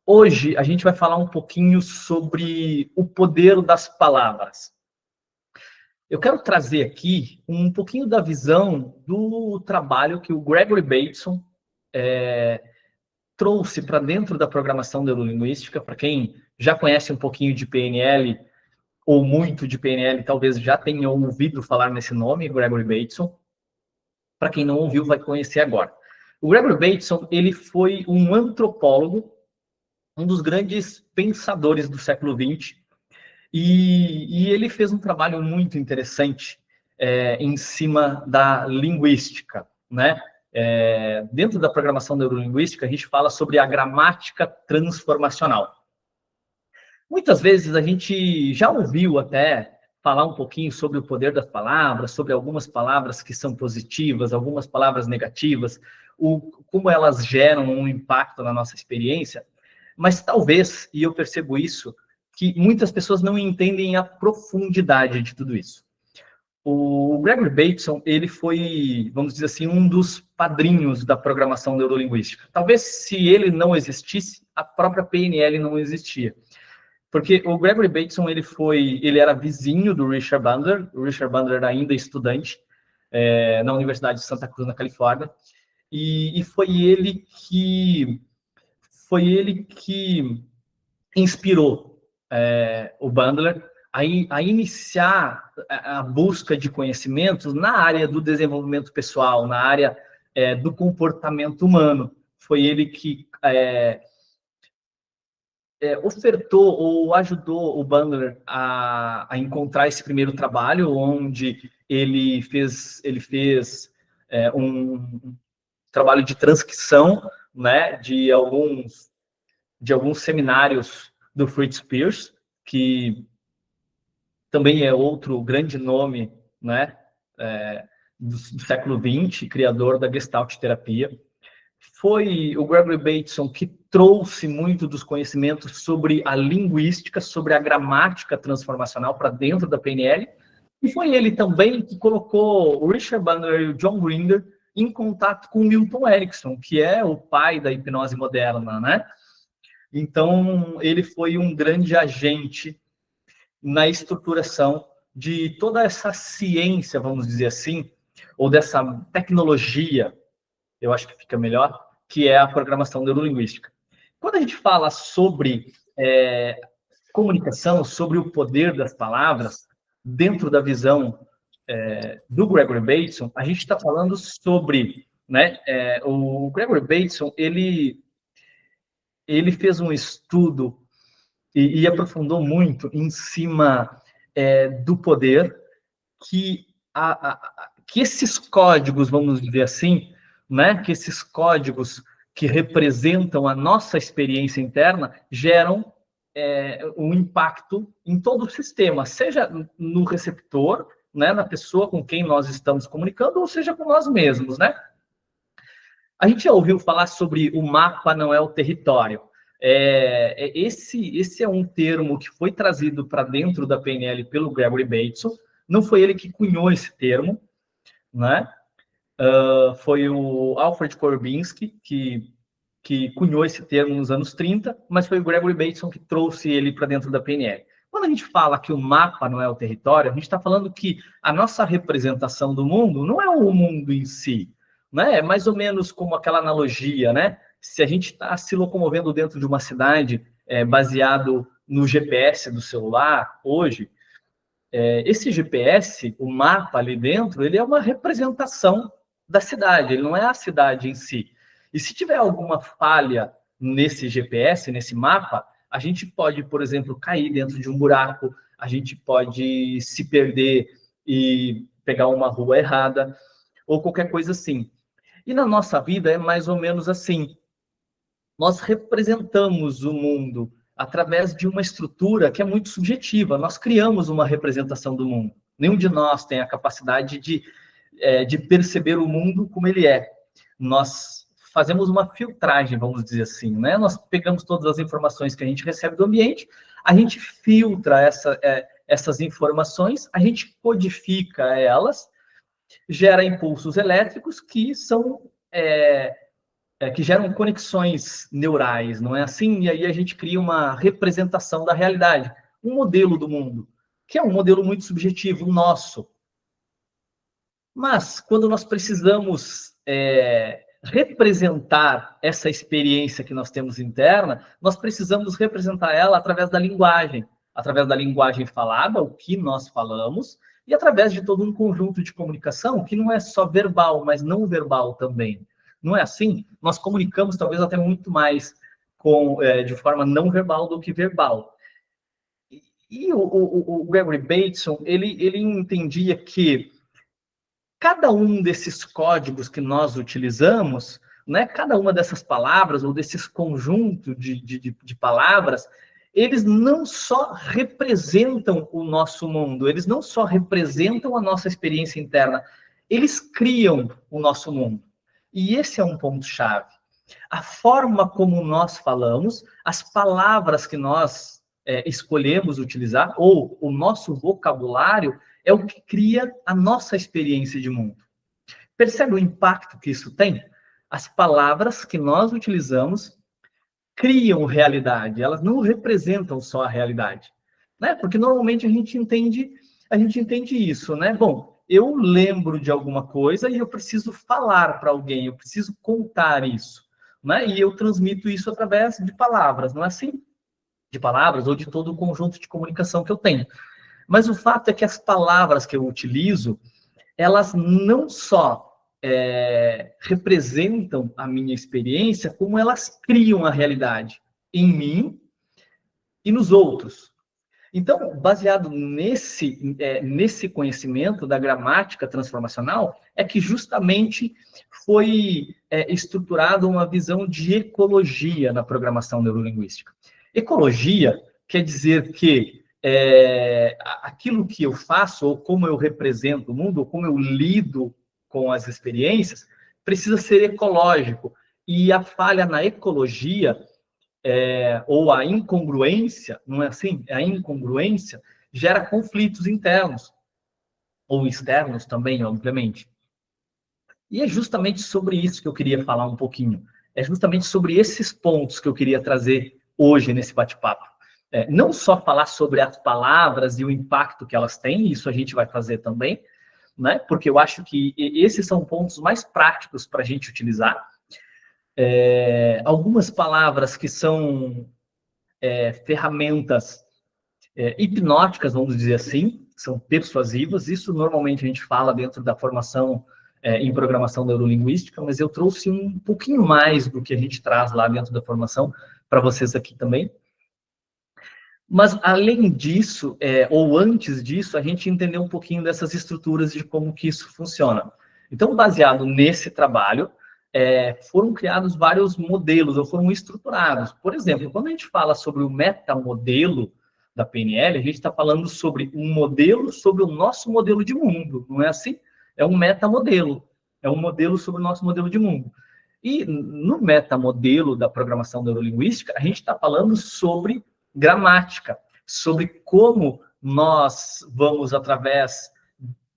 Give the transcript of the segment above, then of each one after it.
Hoje a gente vai falar um pouquinho sobre o poder das palavras. Eu quero trazer aqui um pouquinho da visão do trabalho que o Gregory Bateson trouxe para dentro da programação neurolinguística. Para quem já conhece um pouquinho de PNL, ou muito de PNL, talvez já tenha ouvido falar nesse nome, Gregory Bateson. Para quem não ouviu, vai conhecer agora. O Gregory Bateson, ele foi um antropólogo, um dos grandes pensadores do século XX, e ele fez um trabalho muito interessante em cima da linguística, né? Dentro da programação neurolinguística, a gente fala sobre a gramática transformacional. Muitas vezes a gente já ouviu até falar um pouquinho sobre o poder das palavras, sobre algumas palavras que são positivas, algumas palavras negativas, como elas geram um impacto na nossa experiência, mas talvez, e eu percebo isso, que muitas pessoas não entendem a profundidade de tudo isso. O Gregory Bateson, ele foi, vamos dizer assim, um dos padrinhos da programação neurolinguística. Talvez se ele não existisse, a própria PNL não existia. Porque o Gregory Bateson, ele era vizinho do Richard Bandler. O Richard Bandler era ainda estudante na Universidade de Santa Cruz, na Califórnia, e foi ele que inspirou o Bandler a iniciar a busca de conhecimentos na área do desenvolvimento pessoal, na área do comportamento humano. Foi ele que ofertou ou ajudou o Bandler a encontrar esse primeiro trabalho, onde ele fez um trabalho de transcrição, né, de alguns seminários do Fritz Perls, que também é outro grande nome, né, do século XX, criador da Gestalt terapia. Foi o Gregory Bateson que trouxe muito dos conhecimentos sobre a linguística, sobre a gramática transformacional para dentro da PNL, e foi ele também que colocou o Richard Bandler e o John Grinder em contato com o Milton Erickson, que é o pai da hipnose moderna, né? Então, ele foi um grande agente na estruturação de toda essa ciência, vamos dizer assim, ou dessa tecnologia, eu acho que fica melhor, que é a programação neurolinguística. Quando a gente fala sobre comunicação, sobre o poder das palavras, dentro da visão do Gregory Bateson, a gente está falando sobre, né, o Gregory Bateson, ele fez um estudo e aprofundou muito em cima do poder que esses códigos, vamos dizer assim, né, que esses códigos que representam a nossa experiência interna geram um impacto em todo o sistema, seja no receptor, né, na pessoa com quem nós estamos comunicando, ou seja com nós mesmos, né? A gente já ouviu falar sobre o mapa não é o território. Esse é um termo que foi trazido para dentro da PNL pelo Gregory Bateson. Não foi ele que cunhou esse termo, né? Foi o Alfred Korbinski que cunhou esse termo nos anos 30, mas foi o Gregory Bateson que trouxe ele para dentro da PNL. Quando a gente fala que o mapa não é o território, a gente está falando que a nossa representação do mundo não é o mundo em si, né? É mais ou menos como aquela analogia, né? Se a gente está se locomovendo dentro de uma cidade baseado no GPS do celular, hoje, esse GPS, o mapa ali dentro, ele é uma representação da cidade, ele não é a cidade em si. E se tiver alguma falha nesse GPS, nesse mapa, a gente pode, por exemplo, cair dentro de um buraco, a gente pode se perder e pegar uma rua errada, ou qualquer coisa assim. E na nossa vida é mais ou menos assim. Nós representamos o mundo através de uma estrutura que é muito subjetiva. Nós criamos uma representação do mundo. Nenhum de nós tem a capacidade de perceber o mundo como ele é. Nós fazemos uma filtragem, vamos dizer assim, né? Nós pegamos todas as informações que a gente recebe do ambiente, a gente filtra essas informações, a gente codifica elas, gera impulsos elétricos que são que geram conexões neurais, não é assim? E aí a gente cria uma representação da realidade, um modelo do mundo, que é um modelo muito subjetivo, nosso. Mas, quando nós precisamos representar essa experiência que nós temos interna, nós precisamos representar ela através da linguagem falada, o que nós falamos, e através de todo um conjunto de comunicação que não é só verbal, mas não verbal também. Não é assim? Nós comunicamos talvez até muito mais de forma não verbal do que verbal. E o Gregory Bateson, ele entendia que cada um desses códigos que nós utilizamos, né, cada uma dessas palavras, ou desses conjuntos de palavras, eles não só representam o nosso mundo, eles não só representam a nossa experiência interna, eles criam o nosso mundo. E esse é um ponto-chave. A forma como nós falamos, as palavras que nós escolhemos utilizar, ou o nosso vocabulário, é o que cria a nossa experiência de mundo. Percebe o impacto que isso tem? As palavras que nós utilizamos criam realidade, elas não representam só a realidade, né? Porque normalmente a gente entende isso, né? Bom, eu lembro de alguma coisa e eu preciso falar para alguém, eu preciso contar isso, né? E eu transmito isso através de palavras, não é assim? De palavras ou de todo o conjunto de comunicação que eu tenho. Mas o fato é que as palavras que eu utilizo, elas não só representam a minha experiência, como elas criam a realidade em mim e nos outros. Então, baseado nesse conhecimento da gramática transformacional, é que justamente foi estruturada uma visão de ecologia na programação neurolinguística. Ecologia quer dizer que aquilo que eu faço, ou como eu represento o mundo, ou como eu lido com as experiências, precisa ser ecológico. E a falha na ecologia ou a incongruência, não é assim? A incongruência gera conflitos internos, ou externos também, obviamente. E é justamente sobre isso que eu queria falar um pouquinho. É justamente sobre esses pontos que eu queria trazer hoje nesse bate-papo. Não só falar sobre as palavras e o impacto que elas têm, isso a gente vai fazer também, né? Porque eu acho que esses são pontos mais práticos para a gente utilizar. Algumas palavras que são ferramentas hipnóticas, vamos dizer assim, são persuasivas. Isso normalmente a gente fala dentro da formação em programação neurolinguística, mas eu trouxe um pouquinho mais do que a gente traz lá dentro da formação para vocês aqui também. Mas, além disso, ou antes disso, a gente entendeu um pouquinho dessas estruturas de como que isso funciona. Então, baseado nesse trabalho, foram criados vários modelos, ou foram estruturados. Por exemplo, quando a gente fala sobre o metamodelo da PNL, a gente está falando sobre um modelo sobre o nosso modelo de mundo, não é assim? É um metamodelo, é um modelo sobre o nosso modelo de mundo. E no metamodelo da programação neurolinguística, a gente está falando sobre gramática, sobre como nós vamos, através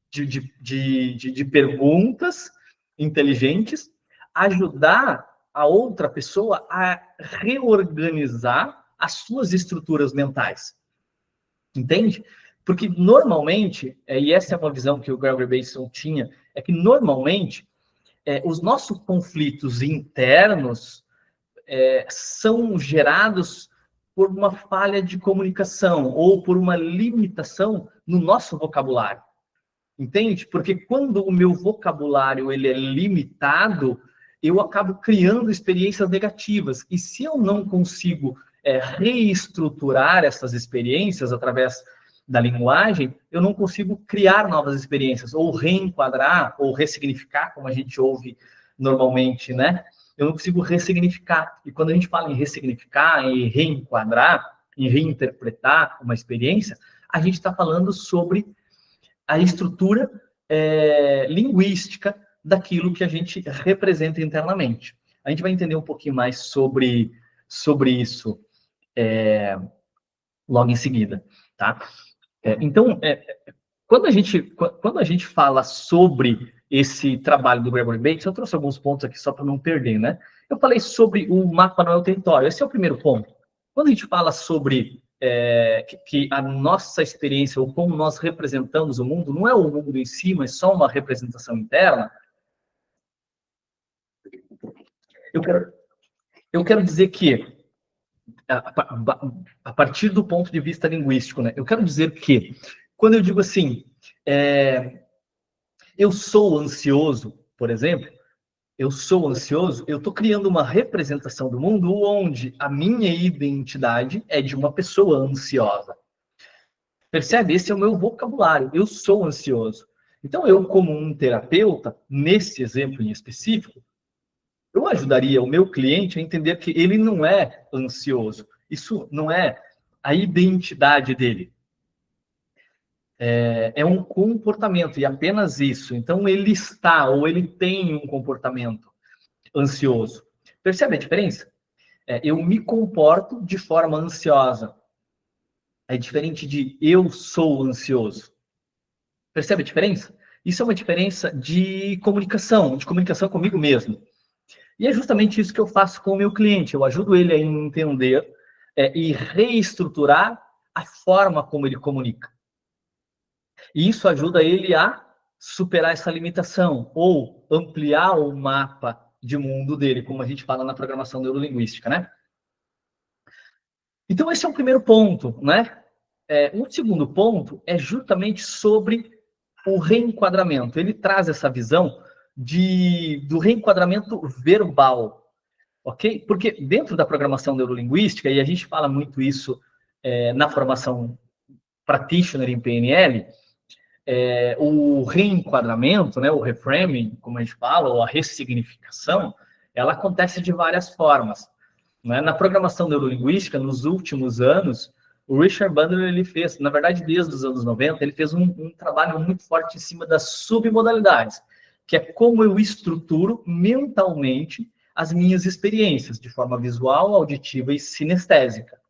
de perguntas inteligentes, ajudar a outra pessoa a reorganizar as suas estruturas mentais. Entende? Porque normalmente, e essa é uma visão que o Gregory Bateson tinha, é que normalmente os nossos conflitos internos são gerados por uma falha de comunicação ou por uma limitação no nosso vocabulário. Entende? Porque quando o meu vocabulário ele é limitado, eu acabo criando experiências negativas. E se eu não consigo reestruturar essas experiências através da linguagem, eu não consigo criar novas experiências, ou reenquadrar, ou ressignificar, como a gente ouve normalmente, né? Eu não consigo ressignificar. E quando a gente fala em ressignificar, em reenquadrar, em reinterpretar uma experiência, a gente está falando sobre a estrutura linguística daquilo que a gente representa internamente. A gente vai entender um pouquinho mais sobre isso logo em seguida, tá? Então, quando a gente fala sobre esse trabalho do Gregory Bateson, eu trouxe alguns pontos aqui só para não perder, né? Eu falei sobre o mapa não é o território, esse é o primeiro ponto. Quando a gente fala sobre que a nossa experiência, ou como nós representamos o mundo, não é o mundo em si, mas só uma representação interna, eu quero dizer que, a partir do ponto de vista linguístico, né, eu quero dizer que, quando eu digo assim, eu sou ansioso, por exemplo, eu sou ansioso, eu estou criando uma representação do mundo onde a minha identidade é de uma pessoa ansiosa. Percebe? Esse é o meu vocabulário. Eu sou ansioso. Então, eu, como um terapeuta, nesse exemplo em específico, eu ajudaria o meu cliente a entender que ele não é ansioso. Isso não é a identidade dele. É um comportamento, e apenas isso. Então, ele está, ou ele tem um comportamento ansioso. Percebe a diferença? Eu me comporto de forma ansiosa. É diferente de eu sou ansioso. Percebe a diferença? Isso é uma diferença de comunicação comigo mesmo. E é justamente isso que eu faço com o meu cliente. Eu ajudo ele a entender e reestruturar a forma como ele comunica. E isso ajuda ele a superar essa limitação ou ampliar o mapa de mundo dele, como a gente fala na programação neurolinguística, né? Então, esse é o primeiro ponto, né? Um segundo ponto é justamente sobre o reenquadramento. Ele traz essa visão do reenquadramento verbal, ok? Porque dentro da programação neurolinguística, e a gente fala muito isso na formação practitioner em PNL, o reenquadramento, né, o reframing, como a gente fala, ou a ressignificação, ela acontece de várias formas. Né? Na programação neurolinguística, nos últimos anos, o Richard Bandler, ele fez, na verdade, desde os anos 90, ele fez um trabalho muito forte em cima das submodalidades, que é como eu estruturo mentalmente as minhas experiências, de forma visual, auditiva e sinestésica.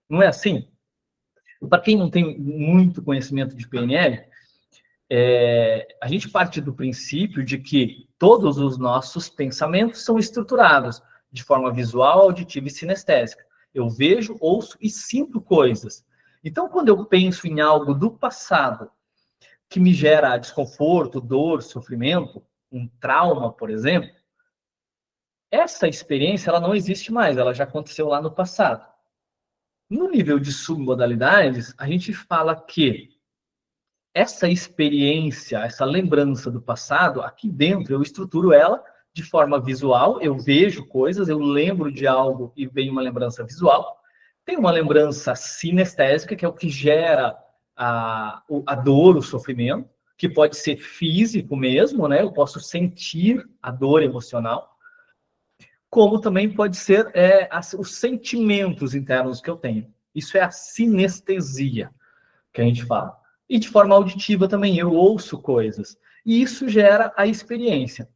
Não é assim? Para quem não tem muito conhecimento de PNL, a gente parte do princípio de que todos os nossos pensamentos são estruturados de forma visual, auditiva e sinestésica. Eu vejo, ouço e sinto coisas. Então, quando eu penso em algo do passado que me gera desconforto, dor, sofrimento, um trauma, por exemplo, essa experiência ela não existe mais, ela já aconteceu lá no passado. No nível de submodalidades, a gente fala que essa experiência, essa lembrança do passado, aqui dentro eu estruturo ela de forma visual, eu vejo coisas, eu lembro de algo e vem uma lembrança visual. Tem uma lembrança sinestésica, que é o que gera a dor, o sofrimento, que pode ser físico mesmo, né? Eu posso sentir a dor emocional, como também pode ser os sentimentos internos que eu tenho. Isso é a sinestesia que a gente fala. E de forma auditiva também, eu ouço coisas. E isso gera a experiência.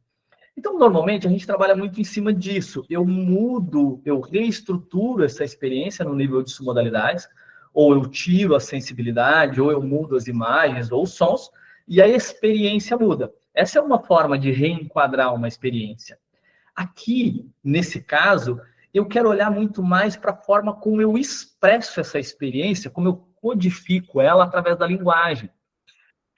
Então, normalmente, a gente trabalha muito em cima disso. Eu mudo, eu reestruturo essa experiência no nível de submodalidades, ou eu tiro a sensibilidade, ou eu mudo as imagens ou os sons, e a experiência muda. Essa é uma forma de reenquadrar uma experiência. Aqui, nesse caso, eu quero olhar muito mais para a forma como eu expresso essa experiência, como eu codifico ela através da linguagem.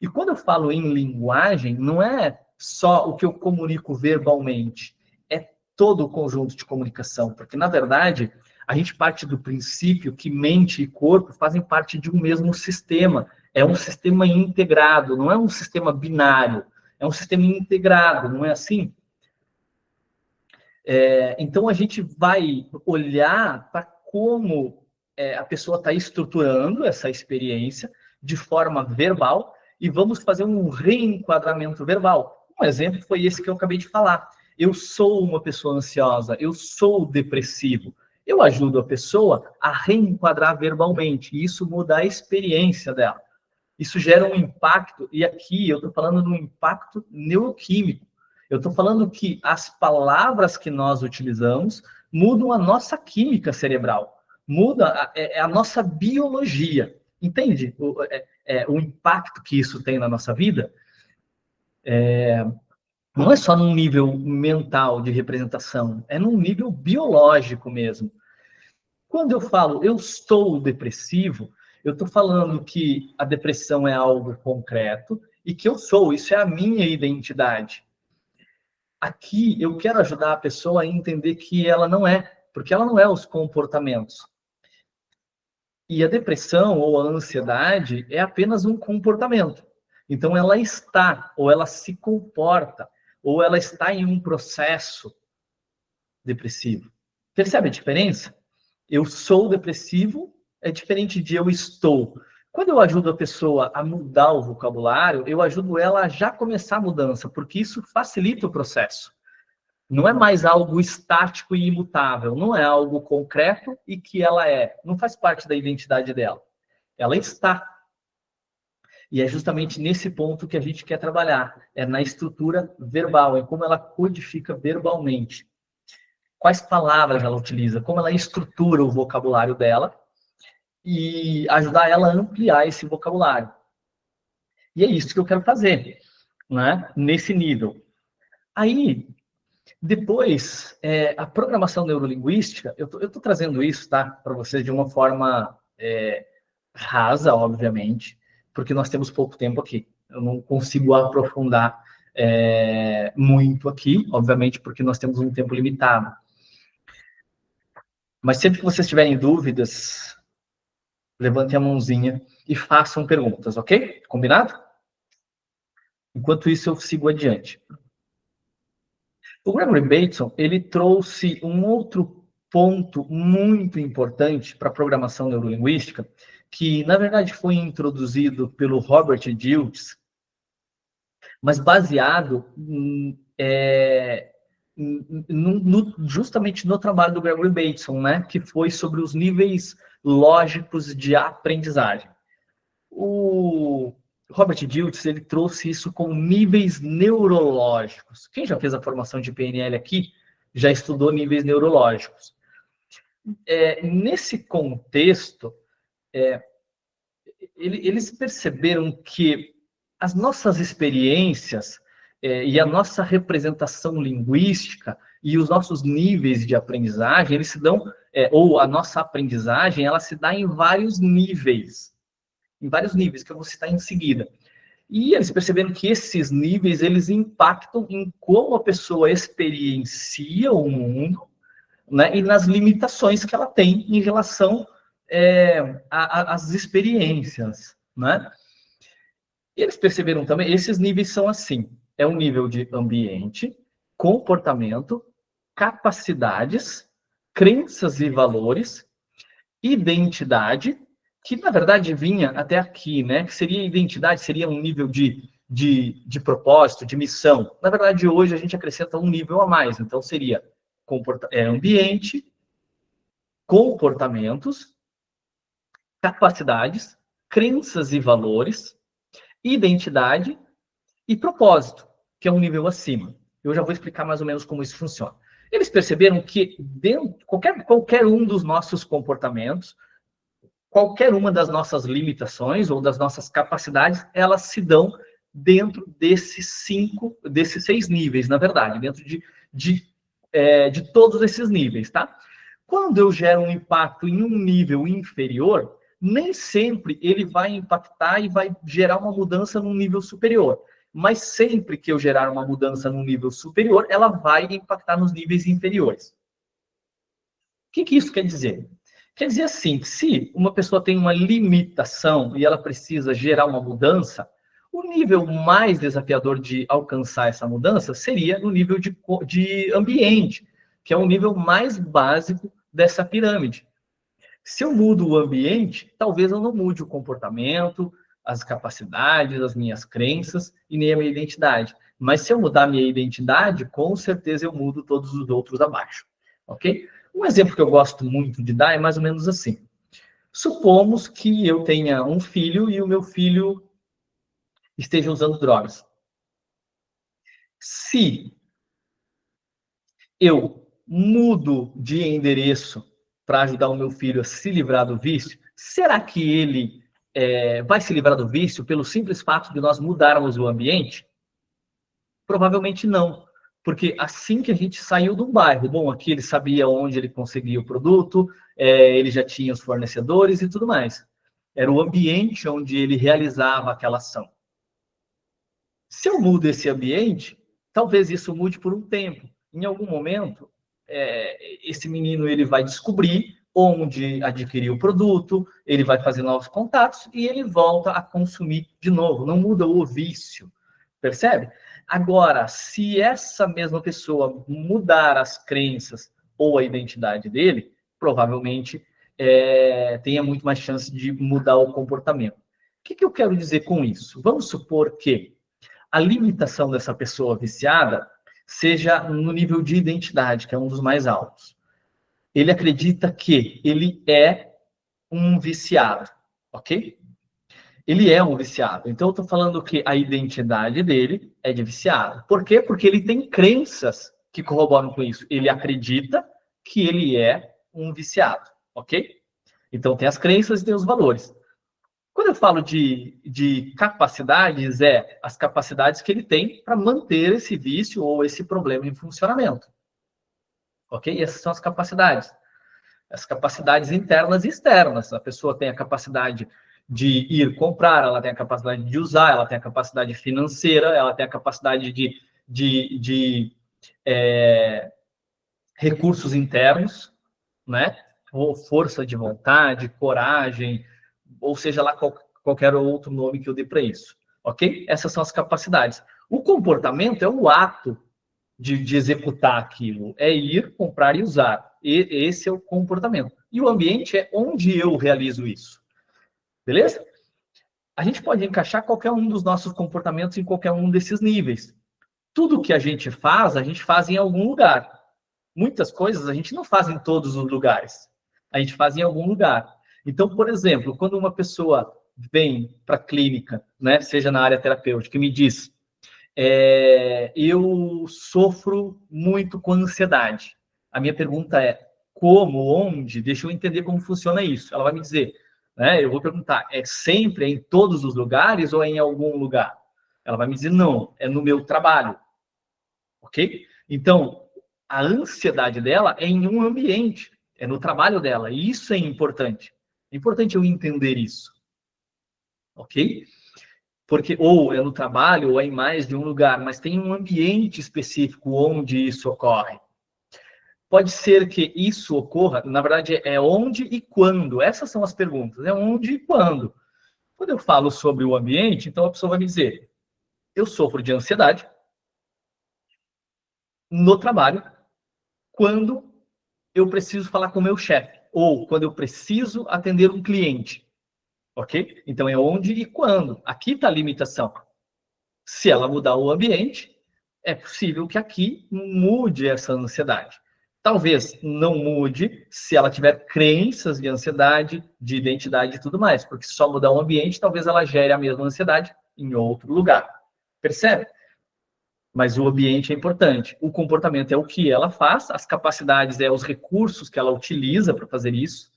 E quando eu falo em linguagem, não é só o que eu comunico verbalmente, é todo o conjunto de comunicação, porque, na verdade, a gente parte do princípio que mente e corpo fazem parte de um mesmo sistema. É um sistema integrado, não é um sistema binário, é um sistema integrado, não é assim? Então, a gente vai olhar para como a pessoa está estruturando essa experiência de forma verbal e vamos fazer um reenquadramento verbal. Um exemplo foi esse que eu acabei de falar. Eu sou uma pessoa ansiosa, eu sou depressivo. Eu ajudo a pessoa a reenquadrar verbalmente, e isso muda a experiência dela. Isso gera um impacto, e aqui eu estou falando de um impacto neuroquímico. Eu estou falando que as palavras que nós utilizamos mudam a nossa química cerebral, muda a nossa biologia. Entende o impacto que isso tem na nossa vida? Não é só num nível mental de representação, é num nível biológico mesmo. Quando eu falo eu estou depressivo, eu estou falando que a depressão é algo concreto e que eu sou, isso é a minha identidade. Aqui eu quero ajudar a pessoa a entender que ela não é, porque ela não é os comportamentos. E a depressão ou a ansiedade é apenas um comportamento. Então ela está, ou ela se comporta, ou ela está em um processo depressivo. Percebe a diferença? Eu sou depressivo é diferente de eu estou. Quando eu ajudo a pessoa a mudar o vocabulário, eu ajudo ela a já começar a mudança, porque isso facilita o processo. Não é mais algo estático e imutável, não é algo concreto e que ela é, não faz parte da identidade dela. Ela está. E é justamente nesse ponto que a gente quer trabalhar, é na estrutura verbal, em como ela codifica verbalmente. Quais palavras ela utiliza, como ela estrutura o vocabulário dela e ajudar ela a ampliar esse vocabulário. E é isso que eu quero fazer, né? Nesse nível. Aí, depois, a programação neurolinguística, eu tô trazendo isso, tá? Para vocês de uma forma rasa, obviamente, porque nós temos pouco tempo aqui. Eu não consigo aprofundar muito aqui, obviamente, porque nós temos um tempo limitado. Mas sempre que vocês tiverem dúvidas, levantem a mãozinha e façam perguntas, ok? Combinado? Enquanto isso, eu sigo adiante. O Gregory Bateson, ele trouxe um outro ponto muito importante para a programação neurolinguística, que, na verdade, foi introduzido pelo Robert Dilts, mas baseado justamente no trabalho do Gregory Bateson, né, que foi sobre os níveis lógicos de aprendizagem. O Robert Dilts, ele trouxe isso como níveis neurológicos. Quem já fez a formação de PNL aqui, já estudou níveis neurológicos. Nesse contexto, eles perceberam que as nossas experiências e a nossa representação linguística e os nossos níveis de aprendizagem, eles se dão, ou a nossa aprendizagem, ela se dá em vários níveis, que eu vou citar em seguida. E eles perceberam que esses níveis, eles impactam em como a pessoa experiencia o mundo, né, e nas limitações que ela tem em relação às experiências, né? E eles perceberam também, esses níveis são assim, é um nível de ambiente, comportamento, capacidades, crenças e valores, identidade, que na verdade vinha até aqui, né? Que seria identidade, seria um nível de propósito, de missão. Na verdade, hoje a gente acrescenta um nível a mais, então seria ambiente, comportamentos, capacidades, crenças e valores, identidade e propósito, que é um nível acima. Eu já vou explicar mais ou menos como isso funciona. Eles perceberam que dentro, qualquer um dos nossos comportamentos, qualquer uma das nossas limitações ou das nossas capacidades, elas se dão dentro desses 6 níveis, na verdade, dentro de todos esses níveis, tá? Quando eu gero um impacto em um nível inferior, nem sempre ele vai impactar e vai gerar uma mudança num nível superior. Mas sempre que eu gerar uma mudança num nível superior, ela vai impactar nos níveis inferiores. O que isso quer dizer? Quer dizer assim, se uma pessoa tem uma limitação e ela precisa gerar uma mudança, o nível mais desafiador de alcançar essa mudança seria no nível de ambiente, que é o nível mais básico dessa pirâmide. Se eu mudo o ambiente, talvez eu não mude o comportamento, as capacidades, as minhas crenças e nem a minha identidade. Mas se eu mudar a minha identidade, com certeza eu mudo todos os outros abaixo. Ok? Um exemplo que eu gosto muito de dar é mais ou menos assim. Supomos que eu tenha um filho e o meu filho esteja usando drogas. Se eu mudo de endereço para ajudar o meu filho a se livrar do vício, será que ele vai se livrar do vício pelo simples fato de nós mudarmos o ambiente? Provavelmente não, porque assim que a gente saiu do bairro, bom, aqui ele sabia onde ele conseguia o produto, ele já tinha os fornecedores e tudo mais. Era o ambiente onde ele realizava aquela ação. Se eu mudo esse ambiente, talvez isso mude por um tempo. Em algum momento, esse menino ele vai descobrir onde adquirir o produto, ele vai fazer novos contatos e ele volta a consumir de novo. Não muda o vício, percebe? Agora, se essa mesma pessoa mudar as crenças ou a identidade dele, provavelmente tenha muito mais chance de mudar o comportamento. O que eu quero dizer com isso? Vamos supor que a limitação dessa pessoa viciada seja no nível de identidade, que é um dos mais altos. Ele acredita que ele é um viciado, ok? Ele é um viciado. Então, eu estou falando que a identidade dele é de viciado. Por quê? Porque ele tem crenças que corroboram com isso. Ele acredita que ele é um viciado, ok? Então, tem as crenças e tem os valores. Quando eu falo de capacidades, as capacidades que ele tem para manter esse vício ou esse problema em funcionamento. Ok? Essas são as capacidades. As capacidades internas e externas. A pessoa tem a capacidade de ir comprar, ela tem a capacidade de usar, ela tem a capacidade financeira, ela tem a capacidade de recursos internos, né? Ou força de vontade, coragem, ou seja lá qualquer outro nome que eu dê para isso, ok? Essas são as capacidades. O comportamento é o ato de executar aquilo, é ir, comprar e usar. Esse é o comportamento. E o ambiente é onde eu realizo isso, beleza? A gente pode encaixar qualquer um dos nossos comportamentos em qualquer um desses níveis. Tudo que a gente faz em algum lugar. Muitas coisas a gente não faz em todos os lugares. A gente faz em algum lugar. Então, por exemplo, quando uma pessoa vem para a clínica, né, seja na área terapêutica, e me diz, eu sofro muito com ansiedade. A minha pergunta é, como, onde? Deixa eu entender como funciona isso. Ela vai me dizer, né, eu vou perguntar, é sempre em todos os lugares ou é em algum lugar? Ela vai me dizer, não, é no meu trabalho. Ok? Então, a ansiedade dela é em um ambiente, é no trabalho dela, e isso é importante. É importante eu entender isso. Ok? Porque ou é no trabalho ou é em mais de um lugar, mas tem um ambiente específico onde isso ocorre. Pode ser que isso ocorra, na verdade, é onde e quando. Essas são as perguntas, é onde e quando. Quando eu falo sobre o ambiente, então a pessoa vai me dizer, eu sofro de ansiedade no trabalho, quando eu preciso falar com o meu chefe, ou quando eu preciso atender um cliente, ok? Então é onde e quando. Aqui está a limitação. Se ela mudar o ambiente, é possível que aqui mude essa ansiedade. Talvez não mude se ela tiver crenças de ansiedade, de identidade e tudo mais, porque se só mudar o ambiente, talvez ela gere a mesma ansiedade em outro lugar. Percebe? Mas o ambiente é importante. O comportamento é o que ela faz, as capacidades é os recursos que ela utiliza para fazer isso,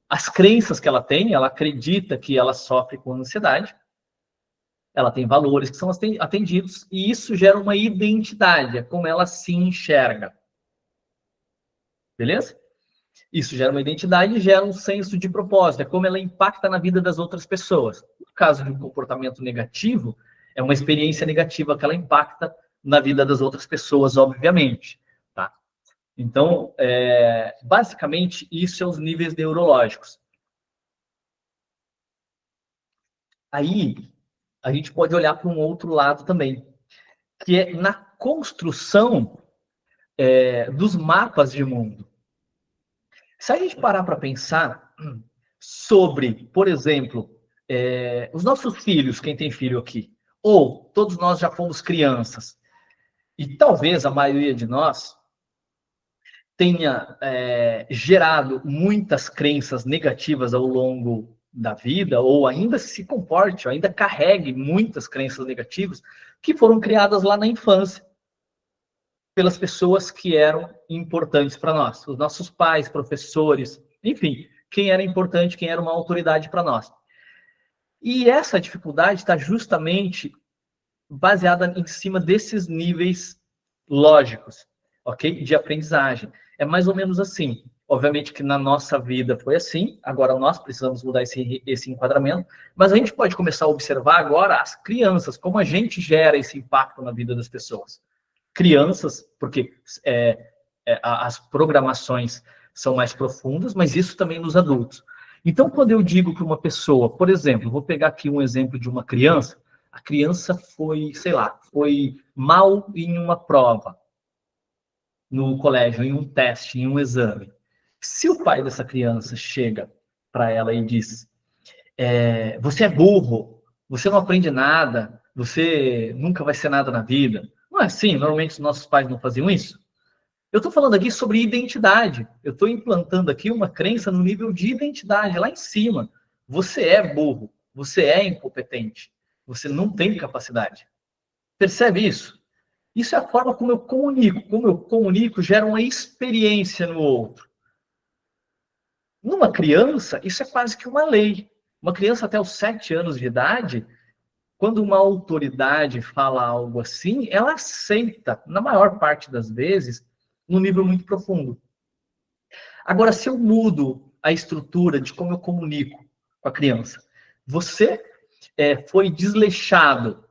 as crenças que ela tem, ela acredita que ela sofre com ansiedade, ela tem valores que são atendidos, e isso gera uma identidade, é como ela se enxerga. Beleza? Isso gera uma identidade e gera um senso de propósito, é como ela impacta na vida das outras pessoas. No caso de um comportamento negativo, é uma experiência negativa que ela impacta na vida das outras pessoas, obviamente. Tá? Então, basicamente, isso é os níveis neurológicos. Aí, a gente pode olhar para um outro lado também, que é na construção dos mapas de mundo. Se a gente parar para pensar sobre, por exemplo, os nossos filhos, quem tem filho aqui, ou todos nós já fomos crianças, e talvez a maioria de nós tenha gerado muitas crenças negativas ao longo da vida, ou ainda se comporte, ou ainda carregue muitas crenças negativas que foram criadas lá na infância pelas pessoas que eram importantes para nós, os nossos pais, professores, enfim, quem era importante, quem era uma autoridade para nós. E essa dificuldade está justamente baseada em cima desses níveis lógicos, ok? De aprendizagem. É mais ou menos assim. Obviamente que na nossa vida foi assim, agora nós precisamos mudar esse enquadramento, mas a gente pode começar a observar agora as crianças, como a gente gera esse impacto na vida das pessoas. Crianças, porque as programações são mais profundas, mas isso também nos adultos. Então, quando eu digo que uma pessoa, por exemplo, vou pegar aqui um exemplo de uma criança, a criança foi, sei lá, foi mal em uma prova no colégio, em um teste, em um exame. Se o pai dessa criança chega para ela e diz: você é burro, você não aprende nada, você nunca vai ser nada na vida. Não é assim? Normalmente os nossos pais não faziam isso. Eu estou falando aqui sobre identidade. Eu estou implantando aqui uma crença no nível de identidade, lá em cima. Você é burro, você é incompetente, você não tem capacidade. Percebe isso? Isso é a forma como eu comunico. Como eu comunico gera uma experiência no outro. Numa criança, isso é quase que uma lei. Uma criança até os 7 anos de idade, quando uma autoridade fala algo assim, ela aceita, na maior parte das vezes, num nível muito profundo. Agora, se eu mudo a estrutura de como eu comunico com a criança, você foi desleixado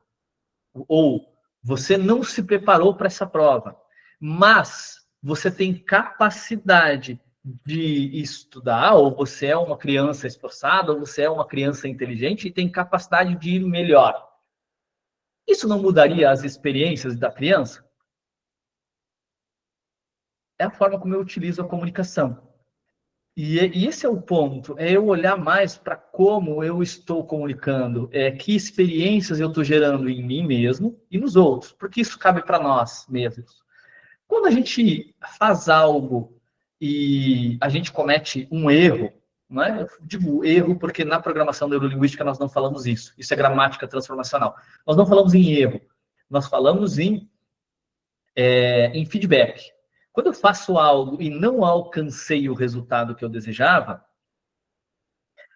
ou você não se preparou para essa prova, mas você tem capacidade de estudar, ou você é uma criança esforçada, ou você é uma criança inteligente e tem capacidade de ir melhor. Isso não mudaria as experiências da criança? É a forma como eu utilizo a comunicação. E esse é o ponto, é eu olhar mais para como eu estou comunicando, que experiências eu estou gerando em mim mesmo e nos outros, porque isso cabe para nós mesmos. Quando a gente faz algo e a gente comete um erro, não é? Eu digo erro porque na programação neurolinguística nós não falamos isso. Isso é gramática transformacional. Nós não falamos em erro, nós falamos em feedback. Quando eu faço algo e não alcancei o resultado que eu desejava,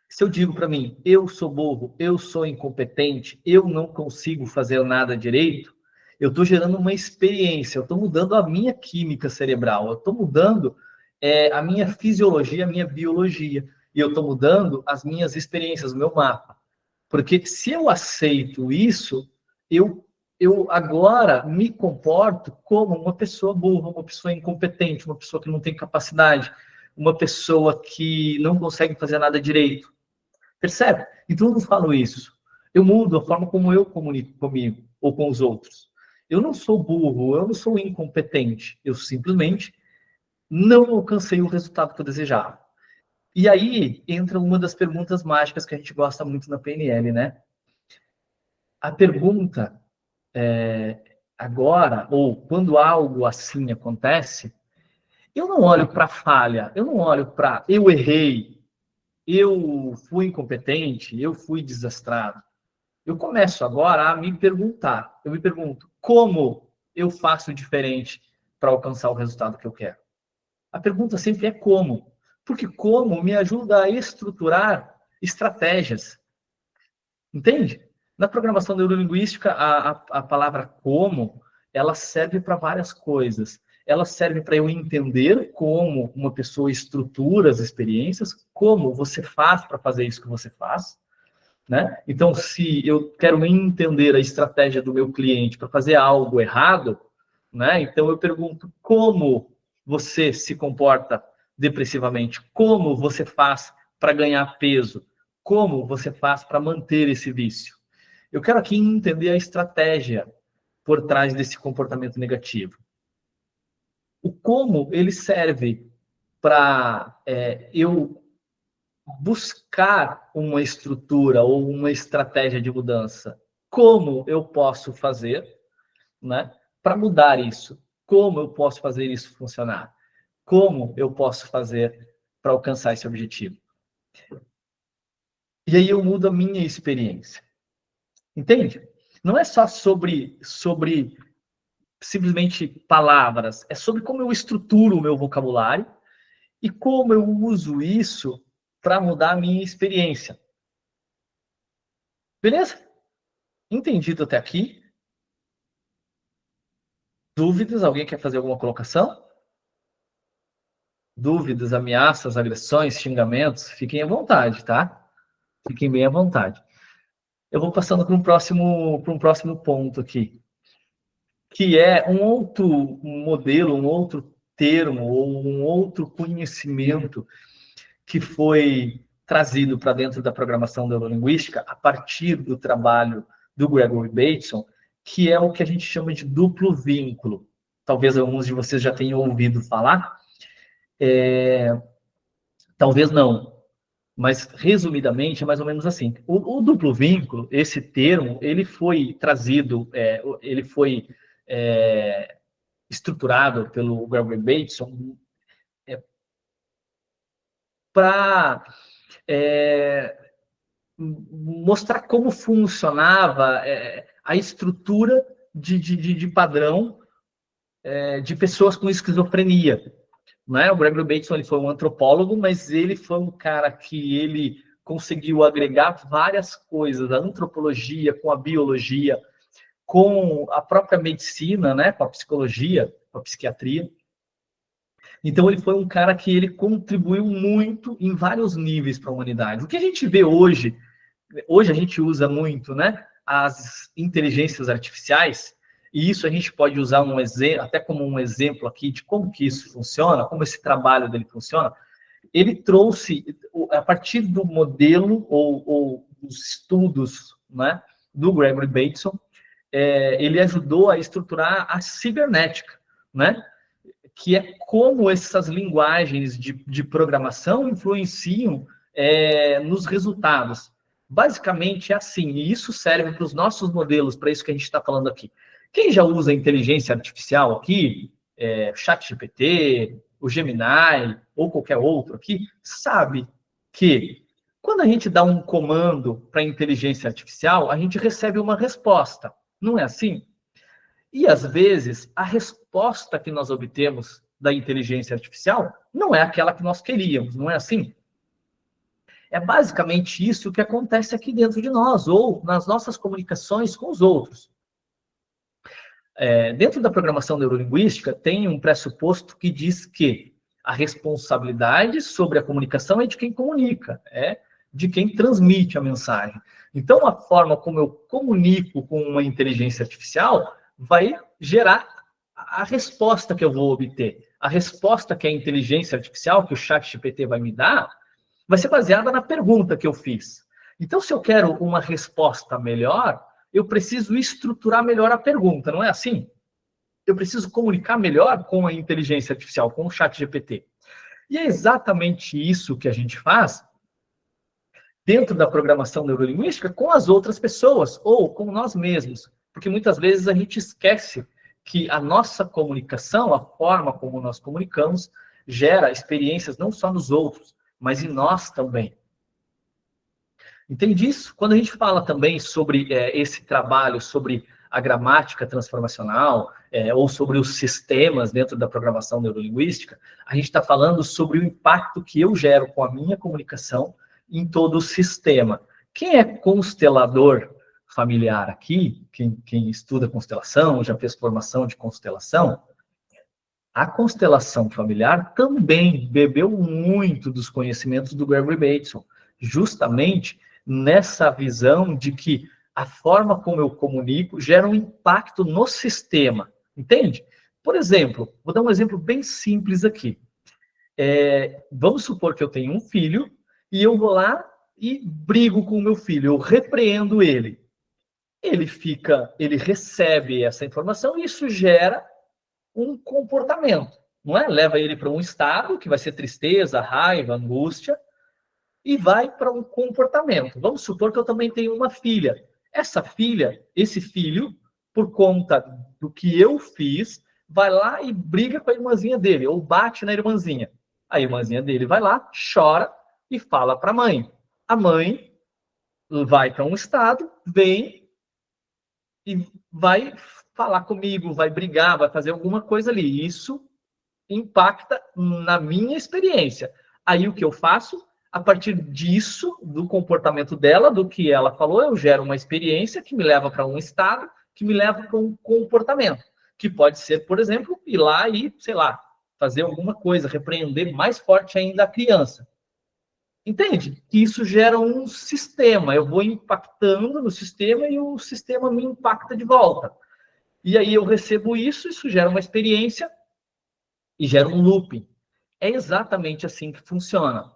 se eu digo para mim, eu sou burro, eu sou incompetente, eu não consigo fazer nada direito, eu estou gerando uma experiência, eu estou mudando a minha química cerebral, eu estou mudando a minha fisiologia, a minha biologia, e eu estou mudando as minhas experiências, o meu mapa. Porque se eu aceito isso, eu agora me comporto como uma pessoa burra, uma pessoa incompetente, uma pessoa que não tem capacidade, uma pessoa que não consegue fazer nada direito. Percebe? Então eu não falo isso. Eu mudo a forma como eu comunico comigo ou com os outros. Eu não sou burro, eu não sou incompetente. Eu simplesmente não alcancei o resultado que eu desejava. E aí entra uma das perguntas mágicas que a gente gosta muito na PNL, né? A pergunta agora, ou quando algo assim acontece, eu não olho para a falha, eu não olho para eu errei, eu fui incompetente, eu fui desastrado. Eu começo agora a me perguntar. Eu me pergunto, como eu faço diferente para alcançar o resultado que eu quero? A pergunta sempre é como. Porque como me ajuda a estruturar estratégias. Entende? Na programação neurolinguística, a palavra como, ela serve para várias coisas. Ela serve para eu entender como uma pessoa estrutura as experiências, como você faz para fazer isso que você faz, né? Então, se eu quero entender a estratégia do meu cliente para fazer algo errado, né? Então eu pergunto como você se comporta depressivamente, como você faz para ganhar peso, como você faz para manter esse vício. Eu quero aqui entender a estratégia por trás desse comportamento negativo. O como ele serve para eu buscar uma estrutura ou uma estratégia de mudança. Como eu posso fazer, né, para mudar isso? Como eu posso fazer isso funcionar? Como eu posso fazer para alcançar esse objetivo? E aí eu mudo a minha experiência. Entende? Não é só sobre simplesmente palavras, é sobre como eu estruturo o meu vocabulário e como eu uso isso para mudar a minha experiência. Beleza? Entendido até aqui? Dúvidas? Alguém quer fazer alguma colocação? Dúvidas, ameaças, agressões, xingamentos? Fiquem à vontade, tá? Fiquem bem à vontade. Eu vou passando para um próximo ponto aqui, que é um outro modelo, um outro termo, ou um outro conhecimento que foi trazido para dentro da programação neurolinguística a partir do trabalho do Gregory Bateson, que é o que a gente chama de duplo vínculo. Talvez alguns de vocês já tenham ouvido falar, talvez não, mas resumidamente é mais ou menos assim. O duplo vínculo, esse termo, ele foi trazido, ele foi estruturado pelo Gregory Bateson para mostrar como funcionava a estrutura de padrão de pessoas com esquizofrenia. Né? O Gregory Bateson ele foi um antropólogo, mas ele foi um cara que ele conseguiu agregar várias coisas, a antropologia com a biologia, com a própria medicina, né? Com a psicologia, com a psiquiatria. Então ele foi um cara que ele contribuiu muito em vários níveis para a humanidade. O que a gente vê hoje a gente usa muito, né, as inteligências artificiais, e isso a gente pode usar um exemplo, até como um exemplo aqui de como que isso funciona, como esse trabalho dele funciona. Ele trouxe, a partir do modelo ou dos estudos, né, do Gregory Bateson, ele ajudou a estruturar a cibernética, né, que é como essas linguagens de programação influenciam nos resultados. Basicamente é assim, e isso serve para os nossos modelos, para isso que a gente está falando aqui. Quem já usa inteligência artificial aqui, ChatGPT, o Gemini, ou qualquer outro aqui, sabe que quando a gente dá um comando para a inteligência artificial, a gente recebe uma resposta. Não é assim? E, às vezes, a resposta que nós obtemos da inteligência artificial não é aquela que nós queríamos, não é assim? É basicamente isso que acontece aqui dentro de nós, ou nas nossas comunicações com os outros. Dentro da programação neurolinguística, tem um pressuposto que diz que a responsabilidade sobre a comunicação é de quem comunica, é de quem transmite a mensagem. Então, a forma como eu comunico com uma inteligência artificial vai gerar a resposta que eu vou obter. A resposta que a inteligência artificial, que o ChatGPT vai me dar, vai ser baseada na pergunta que eu fiz. Então, se eu quero uma resposta melhor, eu preciso estruturar melhor a pergunta, não é assim? Eu preciso comunicar melhor com a inteligência artificial, com o ChatGPT. E é exatamente isso que a gente faz dentro da programação neurolinguística com as outras pessoas, ou com nós mesmos. Porque muitas vezes a gente esquece que a nossa comunicação, a forma como nós comunicamos, gera experiências não só nos outros, mas em nós também. Entende isso? Quando a gente fala também sobre esse trabalho, sobre a gramática transformacional, ou sobre os sistemas dentro da programação neurolinguística, a gente está falando sobre o impacto que eu gero com a minha comunicação em todo o sistema. Quem é constelador familiar aqui, quem estuda constelação, já fez formação de constelação, a constelação familiar também bebeu muito dos conhecimentos do Gregory Bateson, justamente nessa visão de que a forma como eu comunico gera um impacto no sistema, entende? Por exemplo, vou dar um exemplo bem simples aqui. Vamos supor que eu tenho um filho e eu vou lá e brigo com o meu filho, eu repreendo ele. Ele recebe essa informação e isso gera um comportamento, não é? Leva ele para um estado que vai ser tristeza, raiva, angústia, e vai para um comportamento. Vamos supor que eu também tenho uma filha. Essa filha, esse filho, por conta do que eu fiz, vai lá e briga com a irmãzinha dele, ou bate na irmãzinha. A irmãzinha dele vai lá, chora e fala para a mãe. A mãe vai para um estado, vem e vai falar comigo, vai brigar, vai fazer alguma coisa ali. Isso impacta na minha experiência. Aí o que eu faço? A partir disso, do comportamento dela, do que ela falou, eu gero uma experiência que me leva para um estado, que me leva para um comportamento, que pode ser, por exemplo, ir lá e, sei lá, fazer alguma coisa, repreender mais forte ainda a criança. Entende? Que isso gera um sistema. Eu vou impactando no sistema e o sistema me impacta de volta. E aí eu recebo isso gera uma experiência e gera um looping. É exatamente assim que funciona.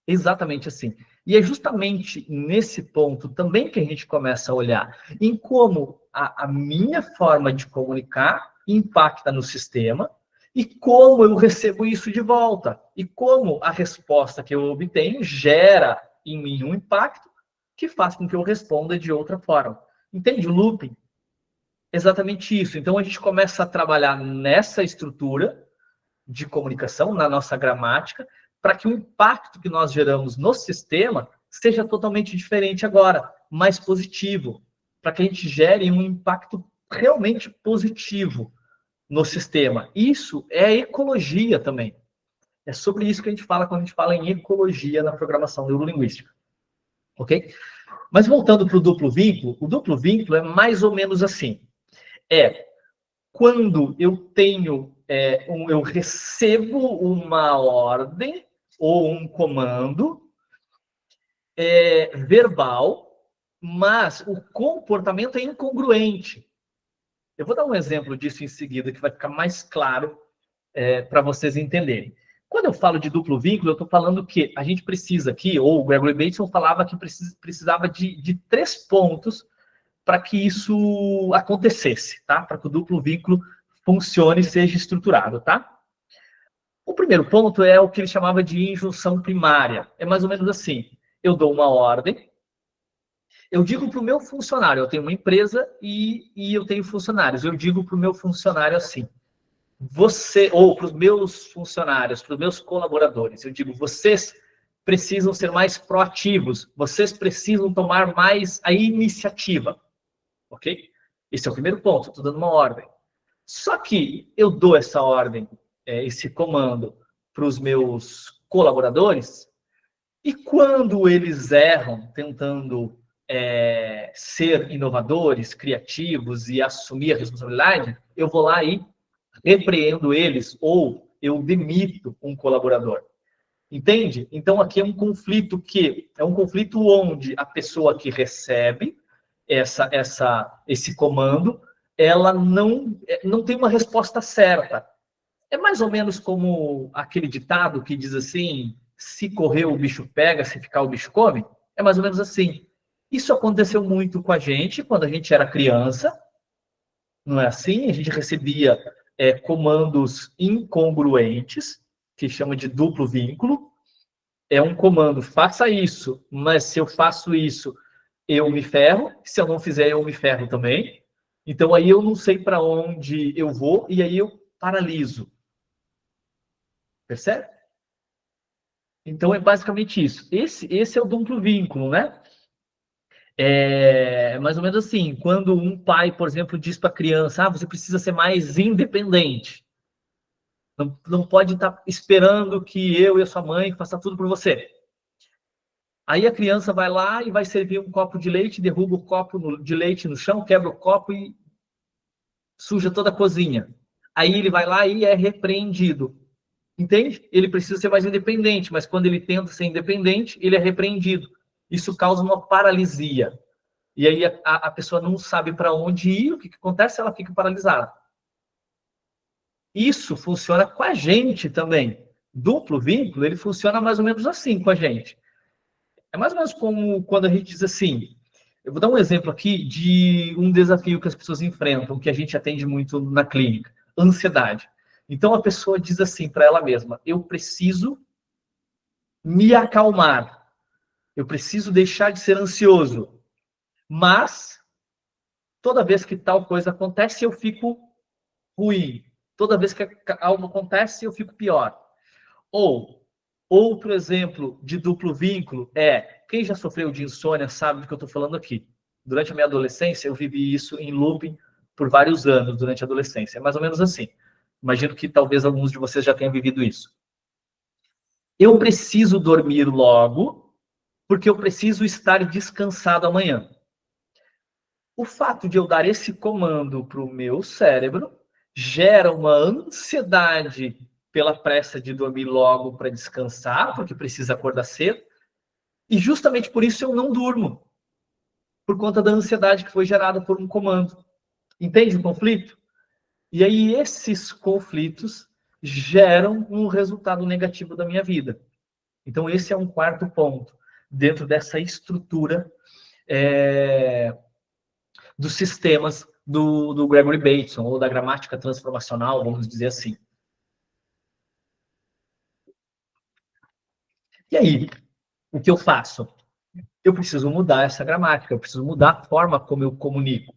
Exatamente assim. E é justamente nesse ponto também que a gente começa a olhar em como a minha forma de comunicar impacta no sistema e como eu recebo isso de volta. E como a resposta que eu obtenho gera em mim um impacto que faz com que eu responda de outra forma. Entende o looping? Exatamente isso. Então a gente começa a trabalhar nessa estrutura de comunicação, na nossa gramática, para que o impacto que nós geramos no sistema seja totalmente diferente agora, mais positivo, para que a gente gere um impacto realmente positivo no sistema. Isso é ecologia também. É sobre isso que a gente fala quando a gente fala em ecologia na programação neurolinguística. Ok? Mas voltando para o duplo vínculo é mais ou menos assim. Quando eu tenho, eu recebo uma ordem ou um comando verbal, mas o comportamento é incongruente. Eu vou dar um exemplo disso em seguida, que vai ficar mais claro para vocês entenderem. Quando eu falo de duplo vínculo, eu estou falando que a gente precisa aqui, ou o Gregory Bateson falava que precisava de 3 pontos para que isso acontecesse, tá? Para que o duplo vínculo funcione e seja estruturado, tá? O primeiro ponto é o que ele chamava de injunção primária. É mais ou menos assim: eu dou uma ordem, eu digo para o meu funcionário, eu tenho uma empresa e eu tenho funcionários, eu digo para o meu funcionário assim, você, ou para os meus funcionários, para os meus colaboradores, eu digo, vocês precisam ser mais proativos, vocês precisam tomar mais a iniciativa. Ok? Esse é o primeiro ponto, estou dando uma ordem. Só que eu dou essa ordem, esse comando para os meus colaboradores, e quando eles erram tentando ser inovadores, criativos e assumir a responsabilidade, eu vou lá e repreendo eles ou eu demito um colaborador. Entende? Então aqui é um conflito onde a pessoa que recebe esse comando, ela não tem uma resposta certa. É mais ou menos como aquele ditado que diz assim: se correr o bicho pega, se ficar o bicho come. É mais ou menos assim. Isso aconteceu muito com a gente quando a gente era criança, não é assim? A gente recebia comandos incongruentes, que chama de duplo vínculo. É um comando, faça isso, mas se eu faço isso, eu me ferro. Se eu não fizer, eu me ferro também. Então aí eu não sei para onde eu vou e aí eu paraliso. Percebe? Então é basicamente isso. Esse é o duplo vínculo, né? É mais ou menos assim, quando um pai, por exemplo, diz para a criança, você precisa ser mais independente. Não pode estar esperando que eu e a sua mãe façam tudo por você. Aí a criança vai lá e vai servir um copo de leite, derruba o copo de leite no chão, quebra o copo e suja toda a cozinha. Aí ele vai lá e é repreendido. Entende? Ele precisa ser mais independente, mas quando ele tenta ser independente, ele é repreendido. Isso causa uma paralisia. E aí a pessoa não sabe para onde ir, o que acontece? Ela fica paralisada. Isso funciona com a gente também. Duplo vínculo, ele funciona mais ou menos assim com a gente. É mais ou menos como quando a gente diz assim, eu vou dar um exemplo aqui de um desafio que as pessoas enfrentam, que a gente atende muito na clínica, ansiedade. Então a pessoa diz assim para ela mesma: eu preciso me acalmar, eu preciso deixar de ser ansioso, mas toda vez que tal coisa acontece, eu fico ruim. Toda vez que algo acontece, eu fico pior. Ou, outro exemplo de duplo vínculo quem já sofreu de insônia sabe do que eu estou falando aqui. Durante a minha adolescência, eu vivi isso em looping por vários anos durante a adolescência. É mais ou menos assim. Imagino que talvez alguns de vocês já tenham vivido isso. Eu preciso dormir logo, porque eu preciso estar descansado amanhã. O fato de eu dar esse comando para o meu cérebro gera uma ansiedade pela pressa de dormir logo para descansar, porque precisa acordar cedo, e justamente por isso eu não durmo, por conta da ansiedade que foi gerada por um comando. Entende o conflito? E aí esses conflitos geram um resultado negativo da minha vida. Então esse é um quarto ponto, dentro dessa estrutura dos sistemas do Gregory Bateson, ou da gramática transformacional, vamos dizer assim. E aí, o que eu faço? Eu preciso mudar essa gramática, eu preciso mudar a forma como eu comunico.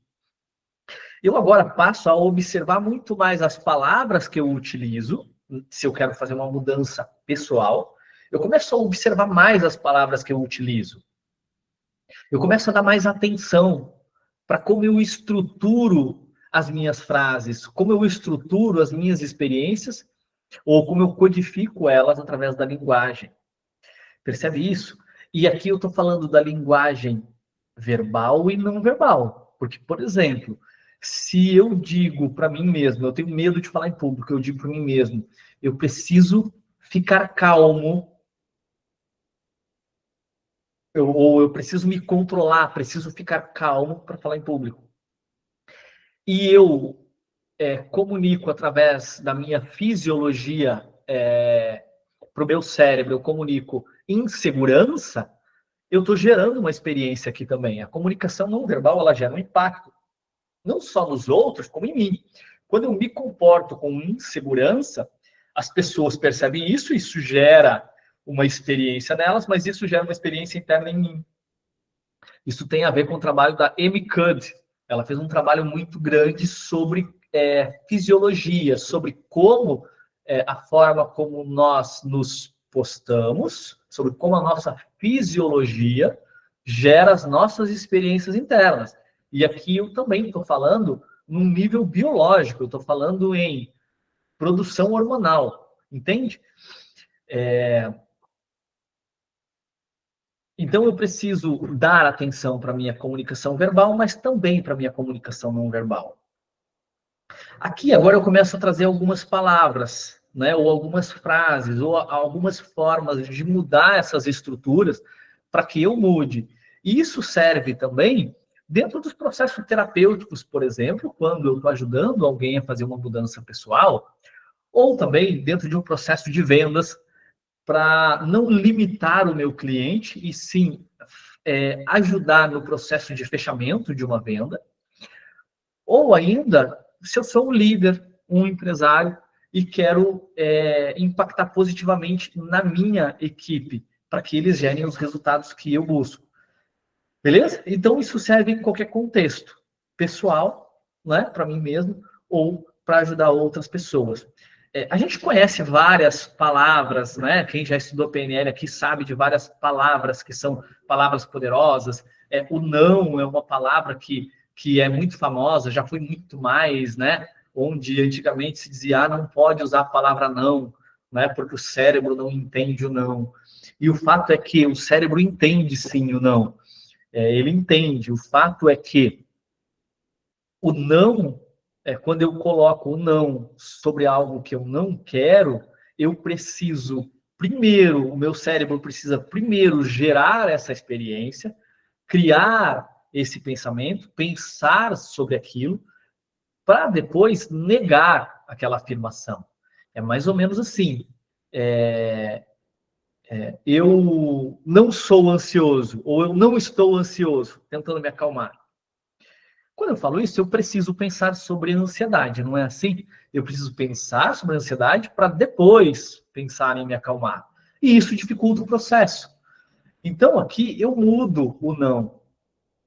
Eu agora passo a observar muito mais as palavras que eu utilizo, se eu quero fazer uma mudança pessoal. Eu começo a observar mais as palavras que eu utilizo. Eu começo a dar mais atenção para como eu estruturo as minhas frases, como eu estruturo as minhas experiências, ou como eu codifico elas através da linguagem. Percebe isso? E aqui eu estou falando da linguagem verbal e não verbal. Porque, por exemplo, se eu digo para mim mesmo, eu tenho medo de falar em público, eu digo para mim mesmo, eu preciso ficar calmo, ou eu preciso me controlar, preciso ficar calmo para falar em público. E eu comunico através da minha fisiologia para o meu cérebro, eu comunico insegurança, eu estou gerando uma experiência aqui também. A comunicação não verbal, ela gera um impacto, não só nos outros, como em mim. Quando eu me comporto com insegurança, as pessoas percebem isso, isso gera uma experiência nelas, mas isso gera uma experiência interna em mim. Isso tem a ver com o trabalho da Amy Cuddy. Ela fez um trabalho muito grande sobre fisiologia, sobre como a forma como nós nos postamos, sobre como a nossa fisiologia gera as nossas experiências internas. E aqui eu também estou falando num nível biológico, eu estou falando em produção hormonal, entende? Então eu preciso dar atenção para a minha comunicação verbal, mas também para a minha comunicação não verbal. Aqui agora eu começo a trazer algumas palavras, né, ou algumas frases, ou algumas formas de mudar essas estruturas para que eu mude. E isso serve também dentro dos processos terapêuticos, por exemplo, quando eu estou ajudando alguém a fazer uma mudança pessoal, ou também dentro de um processo de vendas, para não limitar o meu cliente e sim ajudar no processo de fechamento de uma venda, ou ainda, se eu sou um líder, um empresário, e quero impactar positivamente na minha equipe, para que eles gerem os resultados que eu busco. Beleza? Então, isso serve em qualquer contexto, pessoal, né, para mim mesmo, ou para ajudar outras pessoas. A gente conhece várias palavras, né? Quem já estudou PNL aqui sabe de várias palavras que são palavras poderosas. O não é uma palavra que é muito famosa, já foi muito mais, né? Onde antigamente se dizia, não pode usar a palavra não, né? Porque o cérebro não entende o não. E o fato é que o cérebro entende sim o não. Ele entende. O fato é que o não, quando eu coloco o não sobre algo que eu não quero, eu preciso primeiro, o meu cérebro precisa primeiro gerar essa experiência, criar esse pensamento, pensar sobre aquilo, para depois negar aquela afirmação. É mais ou menos assim. Eu não sou ansioso, ou eu não estou ansioso, tentando me acalmar. Quando eu falo isso, eu preciso pensar sobre ansiedade, não é assim? Eu preciso pensar sobre ansiedade para depois pensar em me acalmar. E isso dificulta o processo. Então, aqui eu mudo o não,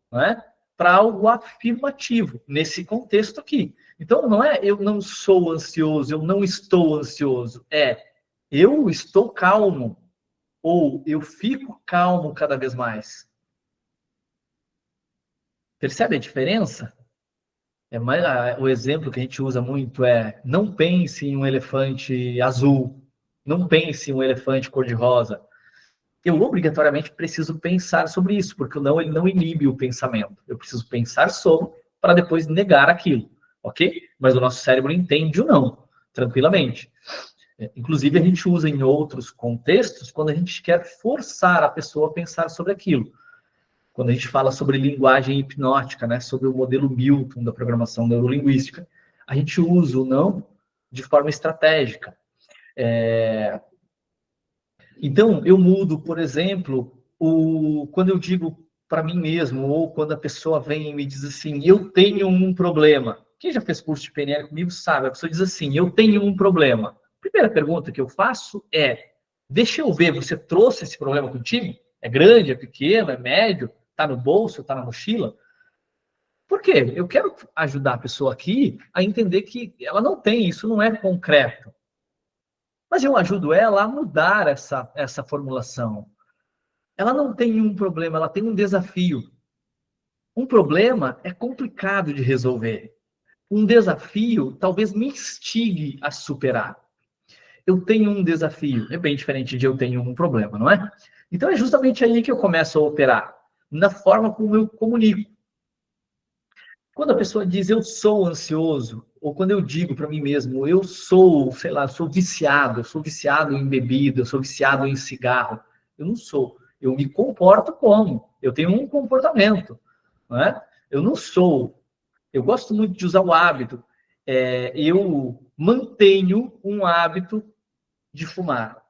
né, para algo afirmativo, nesse contexto aqui. Então, não é eu não sou ansioso, eu não estou ansioso. Eu estou calmo, ou eu fico calmo cada vez mais. Percebe a diferença? O exemplo que a gente usa muito é: não pense em um elefante azul, não pense em um elefante cor-de-rosa. Eu obrigatoriamente preciso pensar sobre isso, porque ele não inibe o pensamento. Eu preciso pensar sobre para depois negar aquilo, ok? mas o nosso cérebro entende o não, tranquilamente. Inclusive, a gente usa em outros contextos quando a gente quer forçar a pessoa a pensar sobre aquilo. Quando a gente fala sobre linguagem hipnótica, né, sobre o modelo Milton da programação neurolinguística, a gente usa o não de forma estratégica. Então, eu mudo, por exemplo, quando eu digo para mim mesmo, ou quando a pessoa vem e me diz assim, eu tenho um problema. Quem já fez curso de PNL comigo sabe, a pessoa diz assim, eu tenho um problema. A primeira pergunta que eu faço é, deixa eu ver, você trouxe esse problema contigo? É grande, é pequeno, é médio? Está no bolso, está na mochila? Por quê? Eu quero ajudar a pessoa aqui a entender que ela não tem, isso não é concreto. Mas eu ajudo ela a mudar essa formulação. Ela não tem um problema, ela tem um desafio. Um problema é complicado de resolver. Um desafio talvez me instigue a superar. Eu tenho um desafio, é bem diferente de eu tenho um problema, não é? Então é justamente aí que eu começo a operar, na forma como eu comunico. Quando a pessoa diz eu sou ansioso, ou quando eu digo para mim mesmo, eu sou, sei lá, eu sou viciado em bebida, eu sou viciado em cigarro. Eu não sou. Eu me comporto como? Eu tenho um comportamento, não é? Eu não sou. Eu gosto muito de usar o hábito. Eu mantenho um hábito de fumar.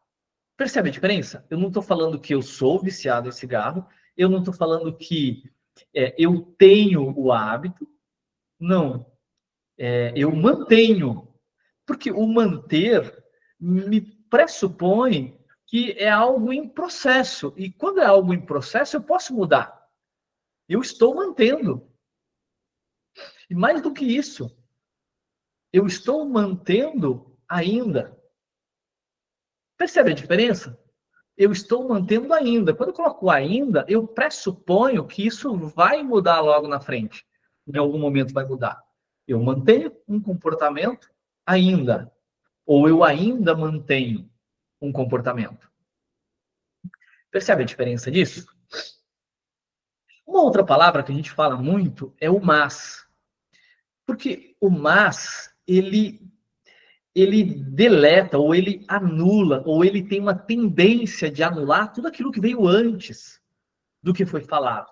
Percebe a diferença? Eu não estou falando que eu sou viciado em cigarro, eu não estou falando que eu tenho o hábito, não. Eu mantenho. Porque o manter me pressupõe que é algo em processo. E quando é algo em processo, eu posso mudar. Eu estou mantendo. E mais do que isso, eu estou mantendo ainda. Percebe a diferença? Eu estou mantendo ainda. Quando eu coloco ainda, eu pressuponho que isso vai mudar logo na frente. Em algum momento vai mudar. Eu mantenho um comportamento ainda. Ou eu ainda mantenho um comportamento. Percebe a diferença disso? Uma outra palavra que a gente fala muito é o mas. Porque o mas, ele deleta, ou ele anula, ou ele tem uma tendência de anular tudo aquilo que veio antes do que foi falado.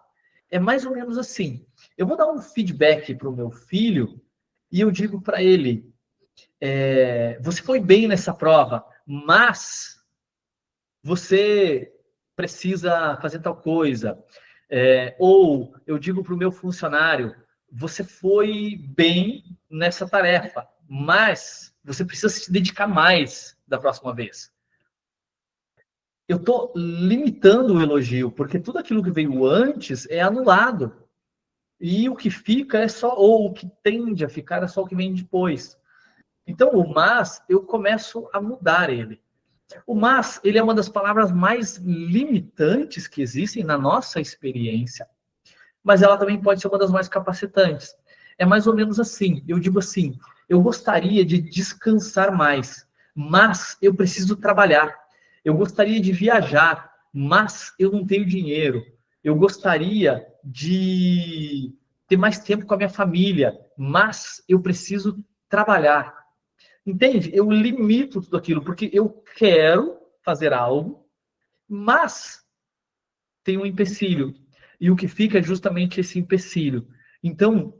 É mais ou menos assim. Eu vou dar um feedback para o meu filho e eu digo para ele, você foi bem nessa prova, mas você precisa fazer tal coisa. Ou eu digo para o meu funcionário, você foi bem nessa tarefa, mas você precisa se dedicar mais da próxima vez. Eu estou limitando o elogio, porque tudo aquilo que veio antes é anulado. E o que fica é só, ou o que tende a ficar é só o que vem depois. Então, o mas, eu começo a mudar ele. O mas, ele é uma das palavras mais limitantes que existem na nossa experiência, mas ela também pode ser uma das mais capacitantes. É mais ou menos assim, eu digo assim, eu gostaria de descansar mais, mas eu preciso trabalhar. Eu gostaria de viajar, mas eu não tenho dinheiro. Eu gostaria de ter mais tempo com a minha família, mas eu preciso trabalhar. Entende? Eu limito tudo aquilo, porque eu quero fazer algo, mas tem um empecilho. E o que fica é justamente esse empecilho. Então,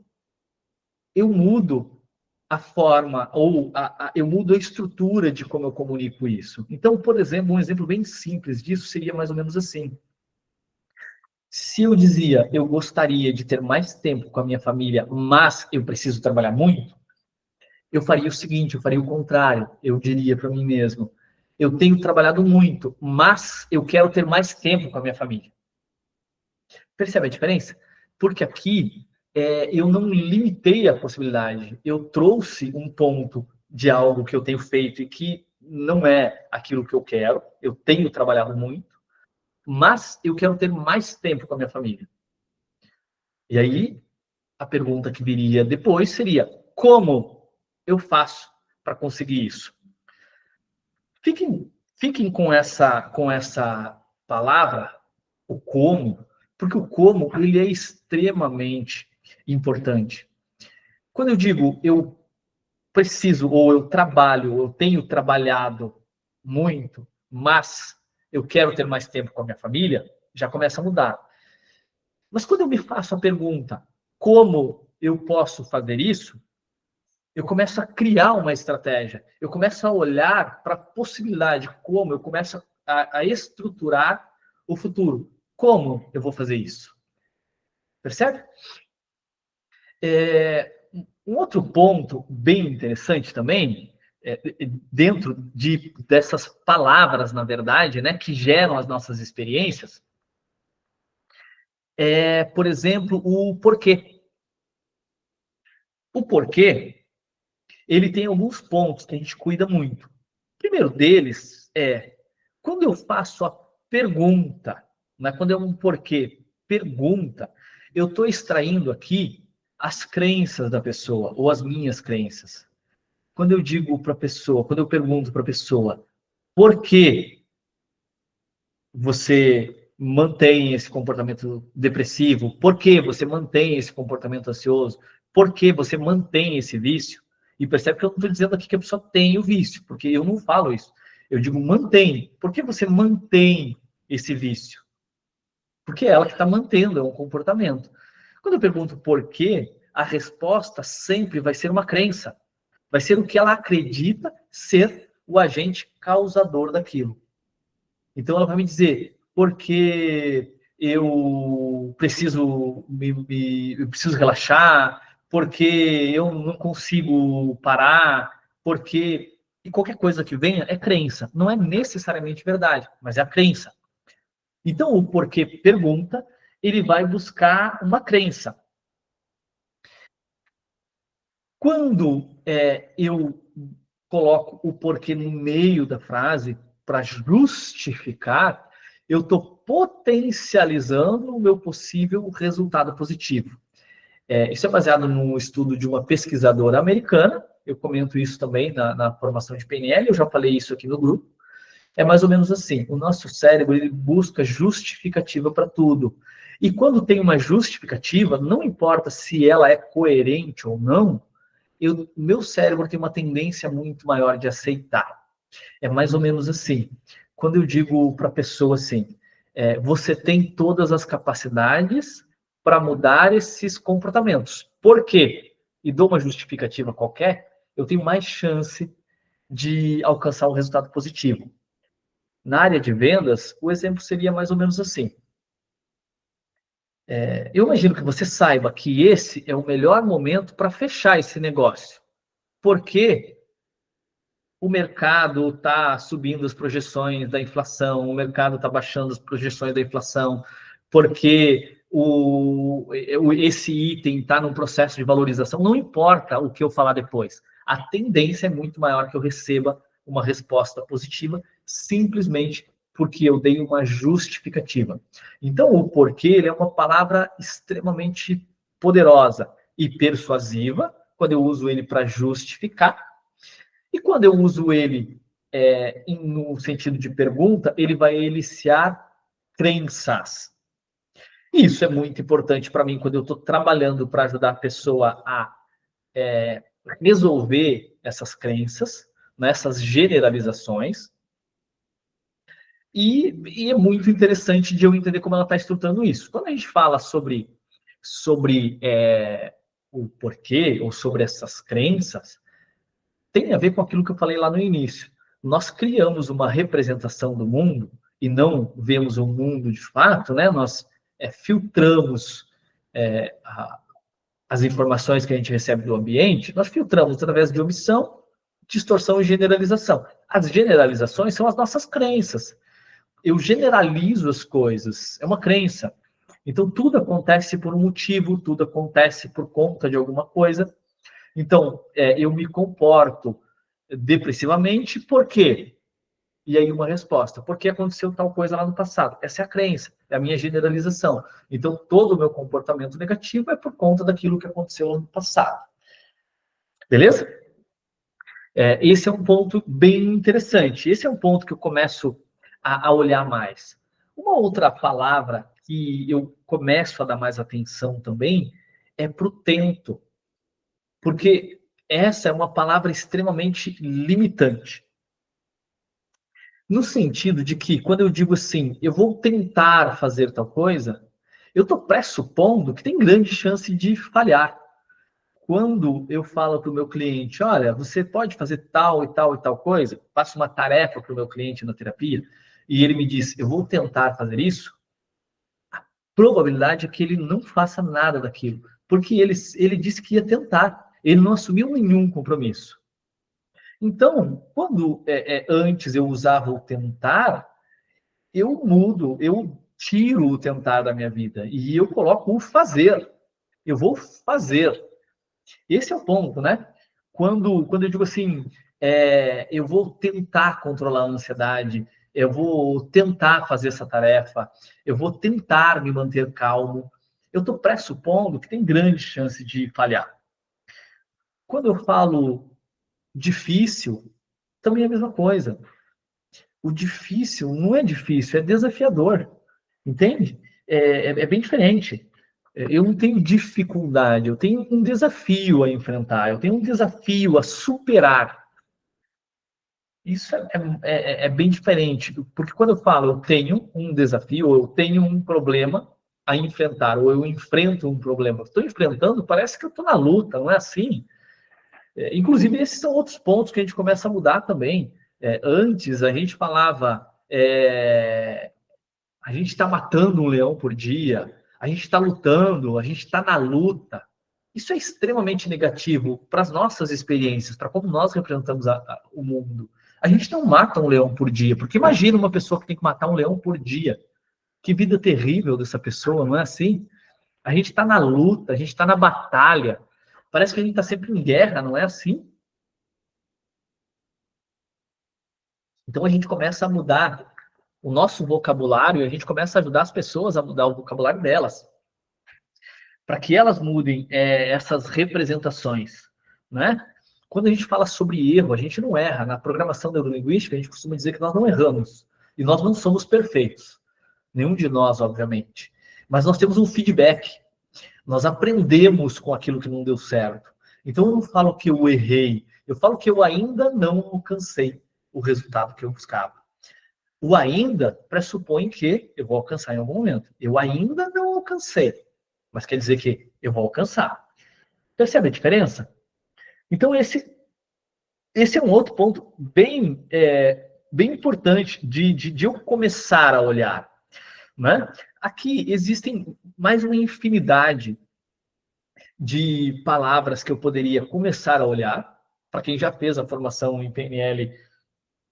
eu mudo a forma, ou eu mudo a estrutura de como eu comunico isso. Então, por exemplo, um exemplo bem simples disso seria mais ou menos assim. Se eu dizia, eu gostaria de ter mais tempo com a minha família, mas eu preciso trabalhar muito, eu faria o seguinte, eu faria o contrário. Eu diria para mim mesmo, eu tenho trabalhado muito, mas eu quero ter mais tempo com a minha família. Percebe a diferença? Porque aqui eu não limitei a possibilidade. Eu trouxe um ponto de algo que eu tenho feito e que não é aquilo que eu quero. Eu tenho trabalhado muito, mas eu quero ter mais tempo com a minha família. E aí, a pergunta que viria depois seria, como eu faço para conseguir isso? Fiquem com essa palavra, o como, porque o como ele é extremamente importante. Quando eu digo eu preciso, ou eu trabalho, eu tenho trabalhado muito, mas eu quero ter mais tempo com a minha família, já começa a mudar. Mas quando eu me faço a pergunta, como eu posso fazer isso? Eu começo a criar uma estratégia, eu começo a olhar para a possibilidade, como eu começo a estruturar o futuro. Como eu vou fazer isso? Percebe? Um outro ponto bem interessante também, dentro dessas palavras, na verdade, né, que geram as nossas experiências, por exemplo, o porquê. O porquê, ele tem alguns pontos que a gente cuida muito. O primeiro deles é, quando eu faço a pergunta, né, quando é um porquê, pergunta, eu estou extraindo aqui as crenças da pessoa, ou as minhas crenças. Quando eu digo para a pessoa, quando eu pergunto para a pessoa, por que você mantém esse comportamento depressivo? Por que você mantém esse comportamento ansioso? Por que você mantém esse vício? E percebe que eu não estou dizendo aqui que a pessoa tem o vício, porque eu não falo isso. Eu digo mantém. Por que você mantém esse vício? Porque é ela que está mantendo, é um comportamento. Quando eu pergunto por quê, a resposta sempre vai ser uma crença. Vai ser o que ela acredita ser o agente causador daquilo. Então ela vai me dizer, porque eu preciso eu preciso relaxar, porque eu não consigo parar, porque e qualquer coisa que venha é crença, não é necessariamente verdade, mas é a crença. Então o porquê pergunta, ele vai buscar uma crença. Quando eu coloco o porquê no meio da frase para justificar, eu estou potencializando o meu possível resultado positivo. Isso é baseado num estudo de uma pesquisadora americana, eu comento isso também na formação de PNL, eu já falei isso aqui no grupo. É mais ou menos assim, o nosso cérebro ele busca justificativa para tudo. E quando tem uma justificativa, não importa se ela é coerente ou não, meu cérebro tem uma tendência muito maior de aceitar. É mais ou menos assim. Quando eu digo para a pessoa assim, você tem todas as capacidades para mudar esses comportamentos. Por quê? E dou uma justificativa qualquer, eu tenho mais chance de alcançar um resultado positivo. Na área de vendas, o exemplo seria mais ou menos assim. Eu imagino que você saiba que esse é o melhor momento para fechar esse negócio. Porque o mercado está subindo as projeções da inflação, o mercado está baixando as projeções da inflação, porque esse item está num processo de valorização. Não importa o que eu falar depois, a tendência é muito maior que eu receba uma resposta positiva, simplesmente porque eu dei uma justificativa. Então, o porquê ele é uma palavra extremamente poderosa e persuasiva, quando eu uso ele para justificar, e quando eu uso ele no sentido de pergunta, ele vai eliciar crenças. Isso é muito importante para mim quando eu estou trabalhando para ajudar a pessoa a resolver essas crenças, né, essas generalizações. E é muito interessante de eu entender como ela está estruturando isso. Quando a gente fala sobre o porquê ou sobre essas crenças, tem a ver com aquilo que eu falei lá no início. Nós criamos uma representação do mundo e não vemos o mundo de fato, né? Nós filtramos as informações que a gente recebe do ambiente, nós filtramos através de omissão, distorção e generalização. As generalizações são as nossas crenças. Eu generalizo as coisas, é uma crença. Então, tudo acontece por um motivo, tudo acontece por conta de alguma coisa. Então, eu me comporto depressivamente, por quê? E aí uma resposta, porque aconteceu tal coisa lá no passado. Essa é a crença, é a minha generalização. Então, todo o meu comportamento negativo é por conta daquilo que aconteceu lá no passado. Beleza? Esse é um ponto bem interessante. Esse é um ponto que eu começo a olhar mais. Uma outra palavra que eu começo a dar mais atenção também é para o tento. Porque essa é uma palavra extremamente limitante. No sentido de que, quando eu digo assim, eu vou tentar fazer tal coisa, eu estou pressupondo que tem grande chance de falhar. Quando eu falo para o meu cliente, olha, você pode fazer tal e tal e tal coisa, passo uma tarefa para o meu cliente na terapia, e ele me diz, eu vou tentar fazer isso, a probabilidade é que ele não faça nada daquilo, porque ele disse que ia tentar, ele não assumiu nenhum compromisso. Então, quando antes eu usava o tentar, eu mudo, eu tiro o tentar da minha vida e eu coloco o fazer. Eu vou fazer. Esse é o ponto, né? Quando eu digo assim, eu vou tentar controlar a ansiedade, eu vou tentar fazer essa tarefa, eu vou tentar me manter calmo, eu estou pressupondo que tem grande chance de falhar. Quando eu falo difícil, também é a mesma coisa. O difícil não é difícil, é desafiador. Entende? É bem diferente. Eu não tenho dificuldade, eu tenho um desafio a enfrentar, eu tenho um desafio a superar. Isso é bem diferente, porque quando eu falo eu tenho um desafio, ou eu tenho um problema a enfrentar, ou eu enfrento um problema, estou enfrentando, parece que eu estou na luta, não é assim? Inclusive, esses são outros pontos que a gente começa a mudar também. Antes, a gente falava, a gente está matando um leão por dia, a gente está lutando, a gente está na luta. Isso é extremamente negativo para as nossas experiências, para como nós representamos o mundo. A gente não mata um leão por dia, porque imagina uma pessoa que tem que matar um leão por dia. Que vida terrível dessa pessoa, não é assim? A gente está na luta, a gente está na batalha. Parece que a gente está sempre em guerra, não é assim? Então a gente começa a mudar o nosso vocabulário e a gente começa a ajudar as pessoas a mudar o vocabulário delas, para que elas mudem essas representações, né? Quando a gente fala sobre erro, a gente não erra. Na programação neurolinguística, a gente costuma dizer que nós não erramos. E nós não somos perfeitos. Nenhum de nós, obviamente. Mas nós temos um feedback. Nós aprendemos com aquilo que não deu certo. Então, eu não falo que eu errei. Eu falo que eu ainda não alcancei o resultado que eu buscava. O ainda pressupõe que eu vou alcançar em algum momento. Eu ainda não alcancei, mas quer dizer que eu vou alcançar. Percebe a diferença? Então, esse é um outro ponto bem importante de eu começar a olhar. Né? Aqui existem mais uma infinidade de palavras que eu poderia começar a olhar. Para quem já fez a formação em PNL,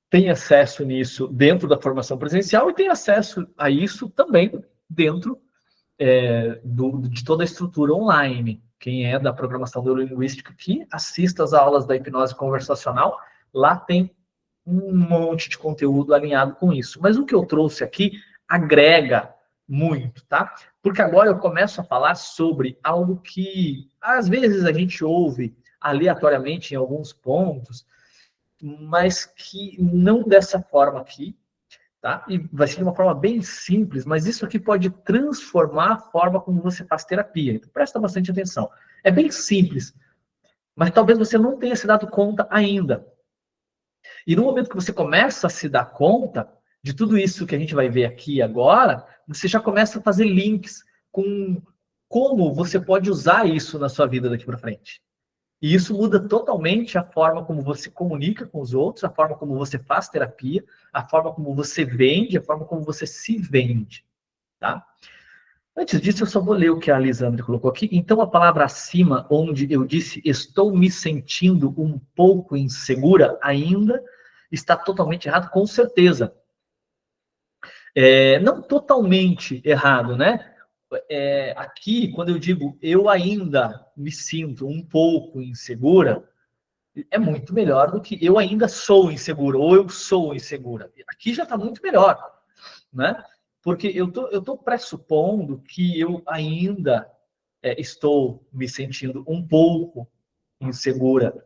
tem acesso nisso dentro da formação presencial e tem acesso a isso também dentro de toda a estrutura online. Quem é da programação neurolinguística que assista às aulas da hipnose conversacional, lá tem um monte de conteúdo alinhado com isso. Mas o que eu trouxe aqui agrega muito, tá? Porque agora eu começo a falar sobre algo que às vezes a gente ouve aleatoriamente em alguns pontos, mas que não dessa forma aqui, tá? E vai ser de uma forma bem simples, mas isso aqui pode transformar a forma como você faz terapia. Então, presta bastante atenção. É bem simples, mas talvez você não tenha se dado conta ainda. E no momento que você começa a se dar conta de tudo isso que a gente vai ver aqui agora, você já começa a fazer links com como você pode usar isso na sua vida daqui para frente. E isso muda totalmente a forma como você comunica com os outros, a forma como você faz terapia, a forma como você vende, a forma como você se vende, tá? Antes disso, eu só vou ler o que a Lisandra colocou aqui. Então, a palavra acima, onde eu disse estou me sentindo um pouco insegura ainda, está totalmente errado, com certeza. Não totalmente errado, né? Aqui, quando eu digo eu ainda me sinto um pouco insegura, é muito melhor do que eu ainda sou insegura ou eu sou insegura. Aqui já está muito melhor, né? Porque eu tô pressupondo que eu ainda estou me sentindo um pouco insegura.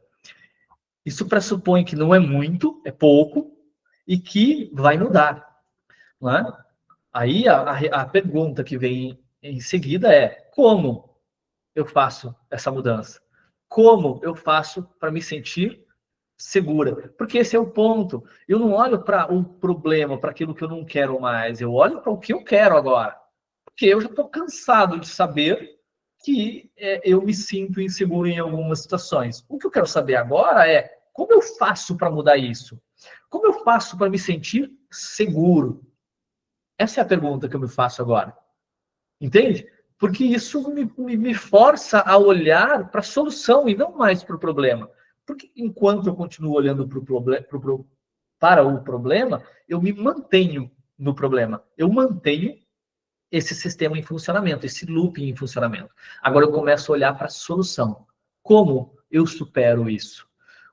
Isso pressupõe que não é muito, é pouco, e que vai mudar, né? Aí a pergunta que vem em seguida é como eu faço essa mudança? como eu faço para me sentir segura? Porque esse é o ponto. Eu não olho para o problema, para aquilo que eu não quero mais. Eu olho para o que eu quero agora. Porque eu já estou cansado de saber que eu me sinto inseguro em algumas situações. O que eu quero saber agora é como eu faço para mudar isso? Como eu faço para me sentir seguro? Essa é a pergunta que eu me faço agora. Entende? Porque isso me força a olhar para a solução e não mais para o problema. Porque enquanto eu continuo olhando para o problema, eu me mantenho no problema. Eu mantenho esse sistema em funcionamento, esse looping em funcionamento. Agora eu começo a olhar para a solução. Como eu supero isso?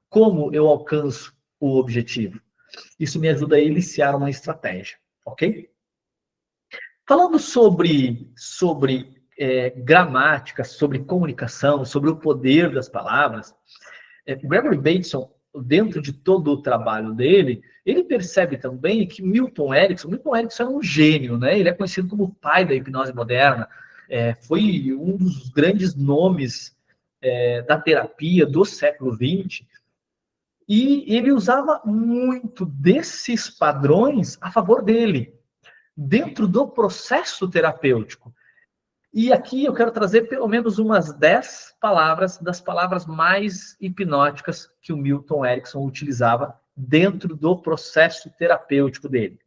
Como eu alcanço o objetivo? Isso me ajuda a iniciar uma estratégia, ok? Falando sobre gramática, sobre comunicação, sobre o poder das palavras, Gregory Bateson, dentro de todo o trabalho dele, ele percebe também que Milton Erickson era um gênio, né? Ele é conhecido como o pai da hipnose moderna, foi um dos grandes nomes da terapia do século XX, e ele usava muito desses padrões a favor dele, dentro do processo terapêutico. E aqui eu quero trazer pelo menos umas 10 palavras, das palavras mais hipnóticas que o Milton Erickson utilizava dentro do processo terapêutico dele.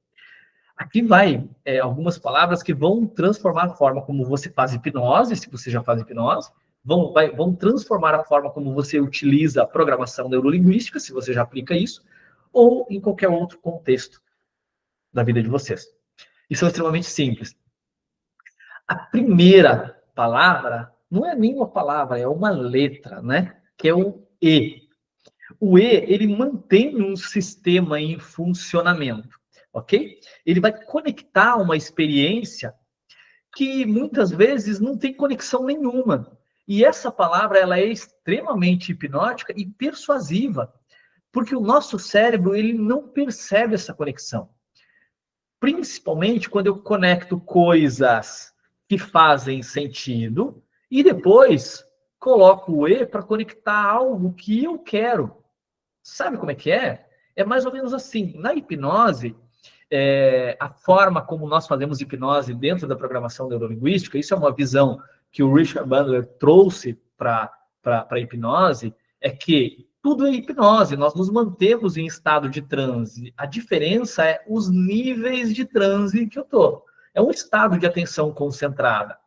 Aqui vai algumas palavras que vão transformar a forma como você faz hipnose, se você já faz hipnose, vão transformar a forma como você utiliza a programação neurolinguística, se você já aplica isso, ou em qualquer outro contexto da vida de vocês. E são extremamente simples. A primeira palavra não é nem uma palavra, é uma letra, né? Que é o E. O E, ele mantém um sistema em funcionamento, ok? Ele vai conectar uma experiência que muitas vezes não tem conexão nenhuma. E essa palavra, ela é extremamente hipnótica e persuasiva, porque o nosso cérebro, ele não percebe essa conexão. Principalmente quando eu conecto coisas que fazem sentido e depois coloco o E para conectar algo que eu quero. Sabe como é que é? É mais ou menos assim. Na hipnose, a forma como nós fazemos hipnose dentro da programação neurolinguística, isso é uma visão que o Richard Bandler trouxe para a hipnose, é que tudo é hipnose, nós nos mantemos em estado de transe. A diferença é os níveis de transe que eu estou. É um estado de atenção concentrada.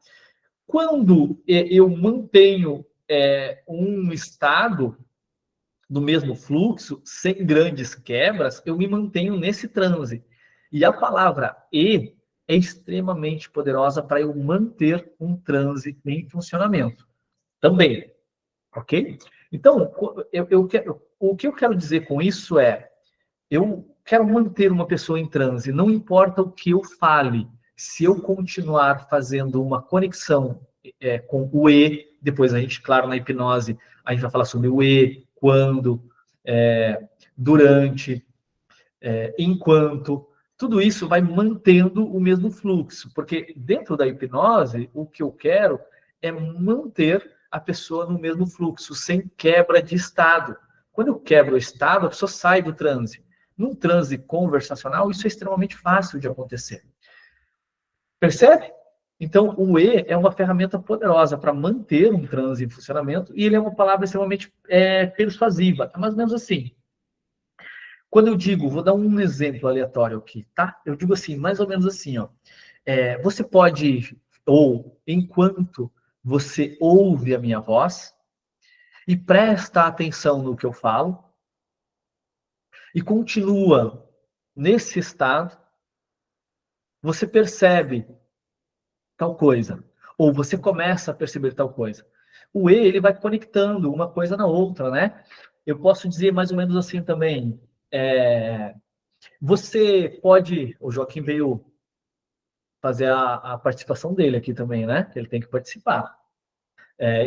Quando eu mantenho um estado do mesmo fluxo, sem grandes quebras, eu me mantenho nesse transe. E a palavra E é extremamente poderosa para eu manter um transe em funcionamento. Também, ok? Então, o que eu quero dizer com isso é, eu quero manter uma pessoa em transe, não importa o que eu fale, se eu continuar fazendo uma conexão com o E, depois a gente, claro, na hipnose, a gente vai falar sobre o E, quando, durante, enquanto, tudo isso vai mantendo o mesmo fluxo, porque dentro da hipnose, o que eu quero é manter a pessoa no mesmo fluxo, sem quebra de estado. Quando eu quebro o estado, a pessoa sai do transe. Num transe conversacional, isso é extremamente fácil de acontecer. Percebe? Então, o E é uma ferramenta poderosa para manter um transe em funcionamento e ele é uma palavra extremamente persuasiva. É mais ou menos assim. Quando eu digo, vou dar um exemplo aleatório aqui, tá? Eu digo assim, mais ou menos assim, ó. Você pode, ou enquanto você ouve a minha voz e presta atenção no que eu falo e continua nesse estado, você percebe tal coisa, ou você começa a perceber tal coisa. O E, ele vai conectando uma coisa na outra, né? Eu posso dizer mais ou menos assim também, você pode, o Joaquim veio fazer a participação dele aqui também, né? Ele tem que participar.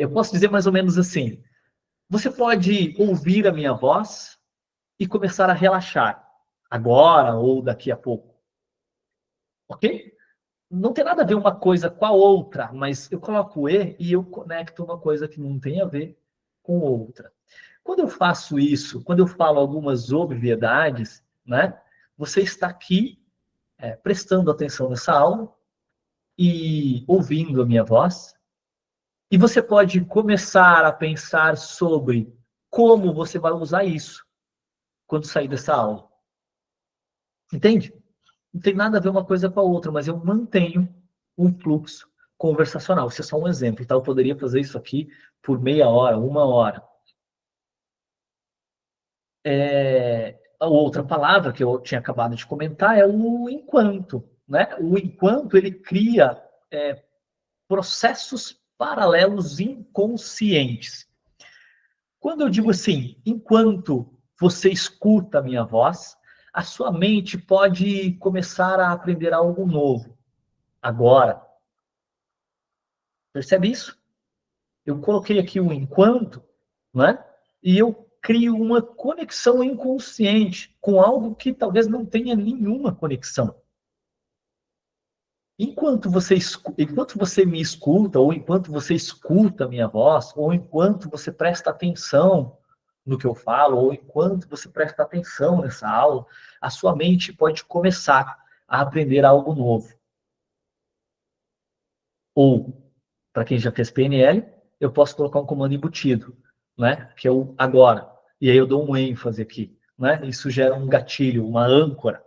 Eu posso dizer mais ou menos assim, você pode ouvir a minha voz e começar a relaxar, agora ou daqui a pouco, ok? Não tem nada a ver uma coisa com a outra, mas eu coloco o E e eu conecto uma coisa que não tem a ver com outra. Quando eu faço isso, quando eu falo algumas obviedades, né, você está aqui prestando atenção nessa aula e ouvindo a minha voz, e você pode começar a pensar sobre como você vai usar isso quando sair dessa aula. Entende? Não tem nada a ver uma coisa com a outra, mas eu mantenho um fluxo conversacional. Isso é só um exemplo, tá? Eu poderia fazer isso aqui por meia hora, uma hora. A outra palavra que eu tinha acabado de comentar é o enquanto, né? O enquanto, ele cria processos paralelos inconscientes. Quando eu digo assim, enquanto você escuta a minha voz, a sua mente pode começar a aprender algo novo. Agora, percebe isso? Eu coloquei aqui o enquanto, né? E eu crio uma conexão inconsciente com algo que talvez não tenha nenhuma conexão. Enquanto você me escuta, ou enquanto você escuta a minha voz, ou enquanto você presta atenção no que eu falo, ou enquanto você presta atenção nessa aula, a sua mente pode começar a aprender algo novo. Ou, para quem já fez PNL, eu posso colocar um comando embutido, né? Que é o agora. E aí eu dou um ênfase aqui, né? Isso gera um gatilho, uma âncora.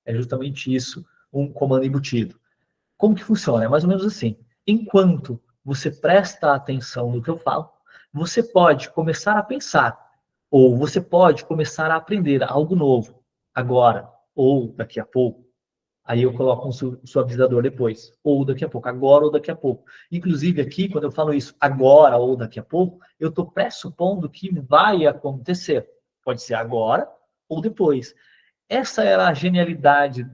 É justamente isso, um comando embutido. Como que funciona? É mais ou menos assim. Enquanto você presta atenção no que eu falo, você pode começar a pensar, ou você pode começar a aprender algo novo, agora, ou daqui a pouco. Aí eu coloco um suavizador depois, ou daqui a pouco, agora ou daqui a pouco. Inclusive aqui, quando eu falo isso agora ou daqui a pouco, eu estou pressupondo que vai acontecer. Pode ser agora ou depois. Essa era a genialidade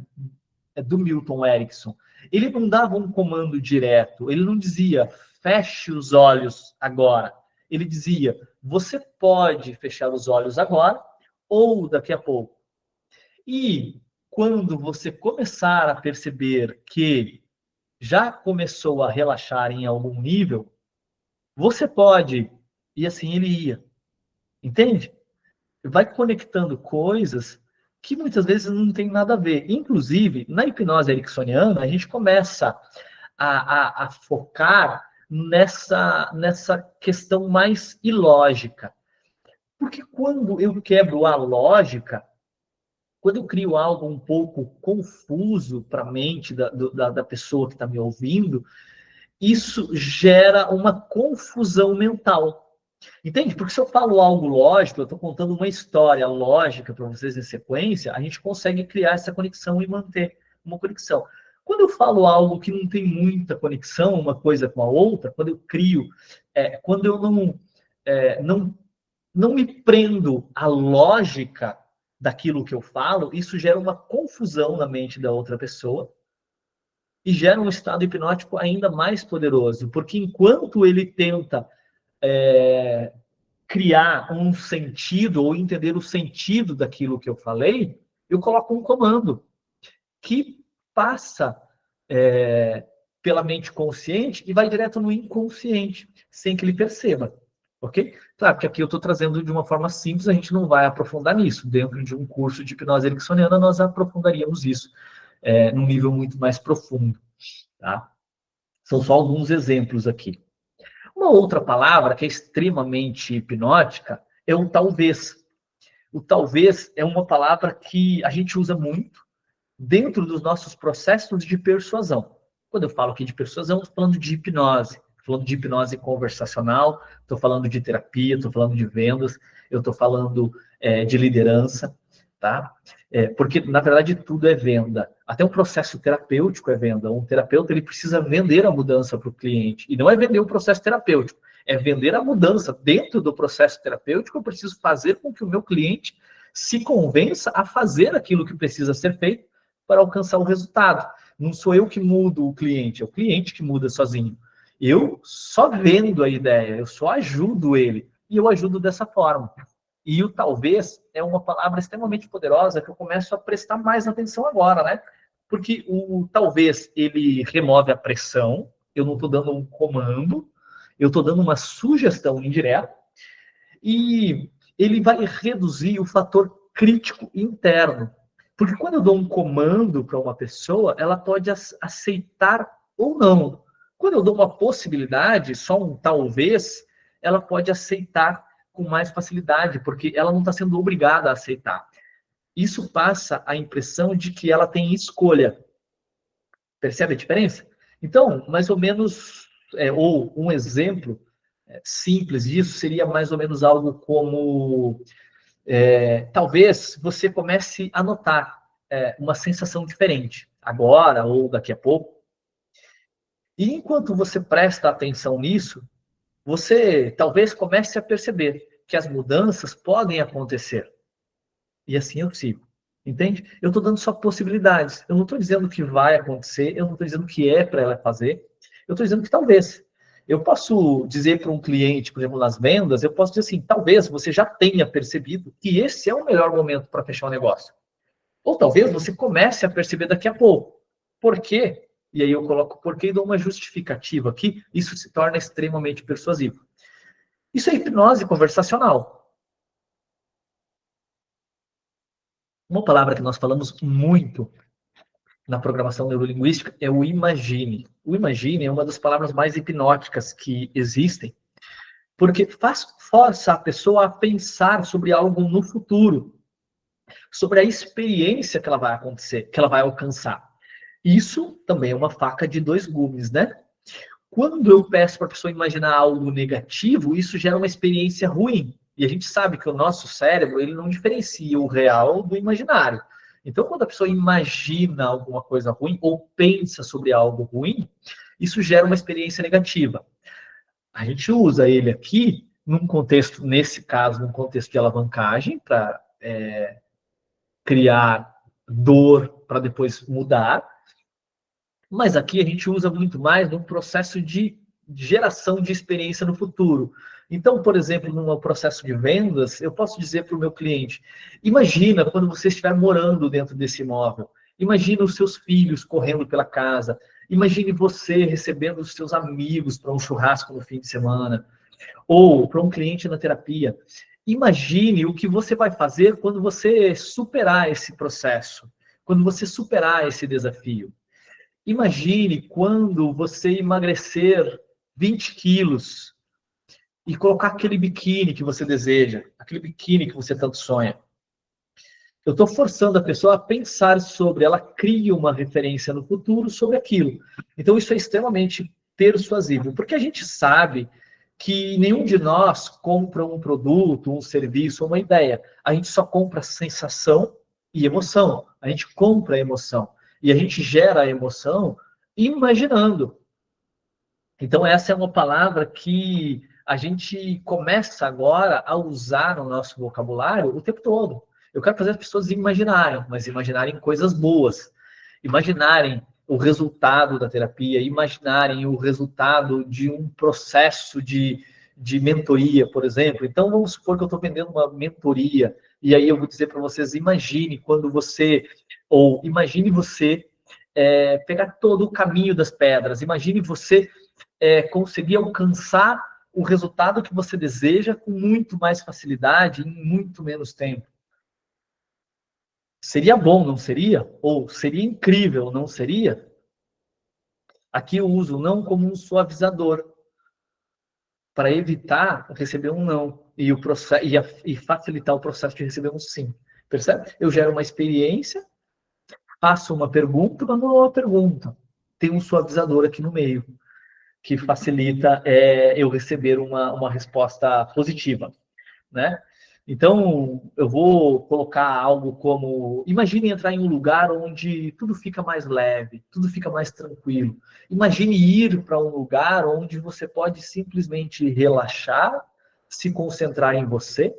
do Milton Erickson. Ele não dava um comando direto, ele não dizia feche os olhos agora. Ele dizia, você pode fechar os olhos agora ou daqui a pouco. E quando você começar a perceber que já começou a relaxar em algum nível, você pode, e assim ele ia. Entende? Vai conectando coisas que muitas vezes não tem nada a ver. Inclusive, na hipnose ericksoniana, a gente começa a focar nessa questão mais ilógica. Porque quando eu quebro a lógica, quando eu crio algo um pouco confuso para a mente da pessoa que está me ouvindo, isso gera uma confusão mental. Entende? Porque se eu falo algo lógico, eu estou contando uma história lógica para vocês em sequência, a gente consegue criar essa conexão e manter uma conexão. Quando eu falo algo que não tem muita conexão uma coisa com a outra, quando eu crio, quando eu não me prendo à lógica daquilo que eu falo, isso gera uma confusão na mente da outra pessoa e gera um estado hipnótico ainda mais poderoso, porque enquanto ele tenta criar um sentido ou entender o sentido daquilo que eu falei, eu coloco um comando que passa pela mente consciente e vai direto no inconsciente, sem que ele perceba. Ok? Claro que aqui eu estou trazendo de uma forma simples, a gente não vai aprofundar nisso. Dentro de um curso de hipnose ericksoniana, nós aprofundaríamos isso num nível muito mais profundo. Tá? São só alguns exemplos aqui. Uma outra palavra que é extremamente hipnótica é o talvez. O talvez é uma palavra que a gente usa muito dentro dos nossos processos de persuasão. Quando eu falo aqui de persuasão, estou falando de hipnose. Estou falando de hipnose conversacional, estou falando de terapia, estou falando de vendas, eu estou falando de liderança, tá? Porque, na verdade, tudo é venda. Até um processo terapêutico é venda. Um terapeuta, ele precisa vender a mudança para o cliente. E não é vender o processo terapêutico, é vender a mudança. Dentro do processo terapêutico, eu preciso fazer com que o meu cliente se convença a fazer aquilo que precisa ser feito para alcançar o resultado. Não sou eu que mudo o cliente, é o cliente que muda sozinho. Eu só vendo a ideia, eu só ajudo ele. E eu ajudo dessa forma. E o talvez é uma palavra extremamente poderosa que eu começo a prestar mais atenção agora, né? Porque o talvez, ele remove a pressão, eu não estou dando um comando, eu estou dando uma sugestão indireta, e ele vai reduzir o fator crítico interno. Porque quando eu dou um comando para uma pessoa, ela pode aceitar ou não. Quando eu dou uma possibilidade, só um talvez, ela pode aceitar com mais facilidade, porque ela não está sendo obrigada a aceitar. Isso passa a impressão de que ela tem escolha. Percebe a diferença? Então, mais ou menos, ou um exemplo simples disso seria mais ou menos algo como, talvez você comece a notar uma sensação diferente, agora ou daqui a pouco. E enquanto você presta atenção nisso, você talvez comece a perceber que as mudanças podem acontecer. E assim eu sigo. Entende? Eu estou dando só possibilidades. Eu não estou dizendo que vai acontecer, eu não estou dizendo que é para ela fazer, eu estou dizendo que talvez. Eu posso dizer para um cliente, por exemplo, nas vendas, eu posso dizer assim, talvez você já tenha percebido que esse é o melhor momento para fechar o negócio. Ou talvez você comece a perceber daqui a pouco. Por quê? E aí eu coloco porquê e dou uma justificativa aqui, isso se torna extremamente persuasivo. Isso é hipnose conversacional. Uma palavra que nós falamos muito na programação neurolinguística é o imagine. O imagine é uma das palavras mais hipnóticas que existem, porque força a pessoa a pensar sobre algo no futuro, sobre a experiência que ela vai acontecer, que ela vai alcançar. Isso também é uma faca de dois gumes, né? Quando eu peço para a pessoa imaginar algo negativo, isso gera uma experiência ruim. E a gente sabe que o nosso cérebro, ele não diferencia o real do imaginário. Então, quando a pessoa imagina alguma coisa ruim ou pensa sobre algo ruim, isso gera uma experiência negativa. A gente usa ele aqui num contexto, nesse caso, num contexto de alavancagem, para criar dor para depois mudar. Mas aqui a gente usa muito mais num processo de geração de experiência no futuro. Então, por exemplo, no processo de vendas, eu posso dizer para o meu cliente: imagina quando você estiver morando dentro desse imóvel, imagina os seus filhos correndo pela casa, imagine você recebendo os seus amigos para um churrasco no fim de semana, ou para um cliente na terapia. Imagine o que você vai fazer quando você superar esse processo, quando você superar esse desafio. Imagine quando você emagrecer 20 quilos e colocar aquele biquíni que você deseja, aquele biquíni que você tanto sonha. Eu estou forçando a pessoa a pensar sobre, ela cria uma referência no futuro sobre aquilo. Então isso é extremamente persuasivo, porque a gente sabe que nenhum de nós compra um produto, um serviço, uma ideia. A gente só compra sensação e emoção. A gente compra a emoção. E a gente gera a emoção imaginando. Então, essa é uma palavra que a gente começa agora a usar no nosso vocabulário o tempo todo. Eu quero fazer as pessoas imaginarem, mas imaginarem coisas boas. Imaginarem o resultado da terapia, imaginarem o resultado de um processo de mentoria, por exemplo. Então, vamos supor que eu estou vendendo uma mentoria, e aí eu vou dizer para vocês, imagine quando você, ou imagine você pegar todo o caminho das pedras, imagine você conseguir alcançar o resultado que você deseja com muito mais facilidade, em muito menos tempo. Seria bom, não seria? Ou seria incrível, não seria? Aqui eu uso não como um suavizador, para evitar receber um não e, e facilitar o processo de receber um sim. Percebe? Eu gero uma experiência, faço uma pergunta, mas não é uma pergunta. Tem um suavizador aqui no meio, que facilita eu receber uma resposta positiva, né? Então, eu vou colocar algo como: imagine entrar em um lugar onde tudo fica mais leve, tudo fica mais tranquilo. Imagine ir para um lugar onde você pode simplesmente relaxar, se concentrar em você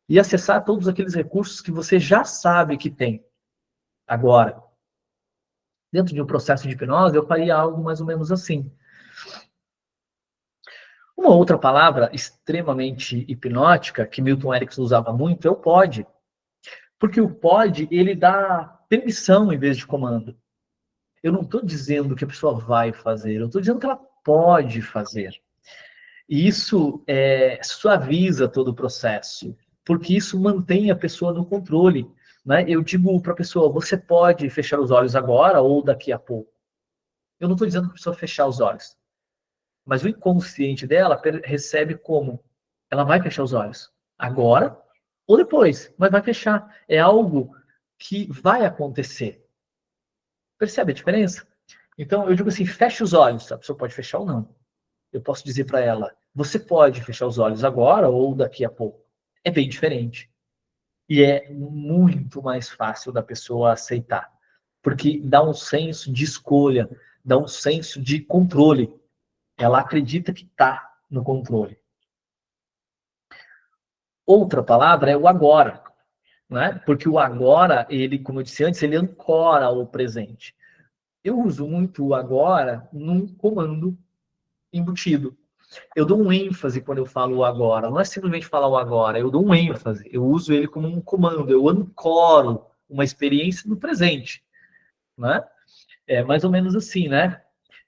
e acessar todos aqueles recursos que você já sabe que tem. Agora, dentro de um processo de hipnose, eu faria algo mais ou menos assim. Uma outra palavra extremamente hipnótica, que Milton Erickson usava muito, é o pode. Porque o pode, ele dá permissão em vez de comando. Eu não estou dizendo que a pessoa vai fazer, eu estou dizendo que ela pode fazer. E isso suaviza todo o processo, porque isso mantém a pessoa no controle. Né? Eu digo para a pessoa, você pode fechar os olhos agora ou daqui a pouco. Eu não estou dizendo para a pessoa fechar os olhos, mas o inconsciente dela recebe como? Ela vai fechar os olhos agora ou depois, mas vai fechar. É algo que vai acontecer. Percebe a diferença? Então, eu digo assim, feche os olhos. A pessoa pode fechar ou não. Eu posso dizer para ela, você pode fechar os olhos agora ou daqui a pouco. É bem diferente. E é muito mais fácil da pessoa aceitar. Porque dá um senso de escolha, dá um senso de controle. Ela acredita que está no controle. Outra palavra é o agora. Né? Porque o agora, ele, como eu disse antes, ele ancora o presente. Eu uso muito o agora num comando embutido. Eu dou um ênfase quando eu falo o agora. Não é simplesmente falar o agora, eu dou um ênfase. Eu uso ele como um comando, eu ancoro uma experiência no presente. Né? É mais ou menos assim, né?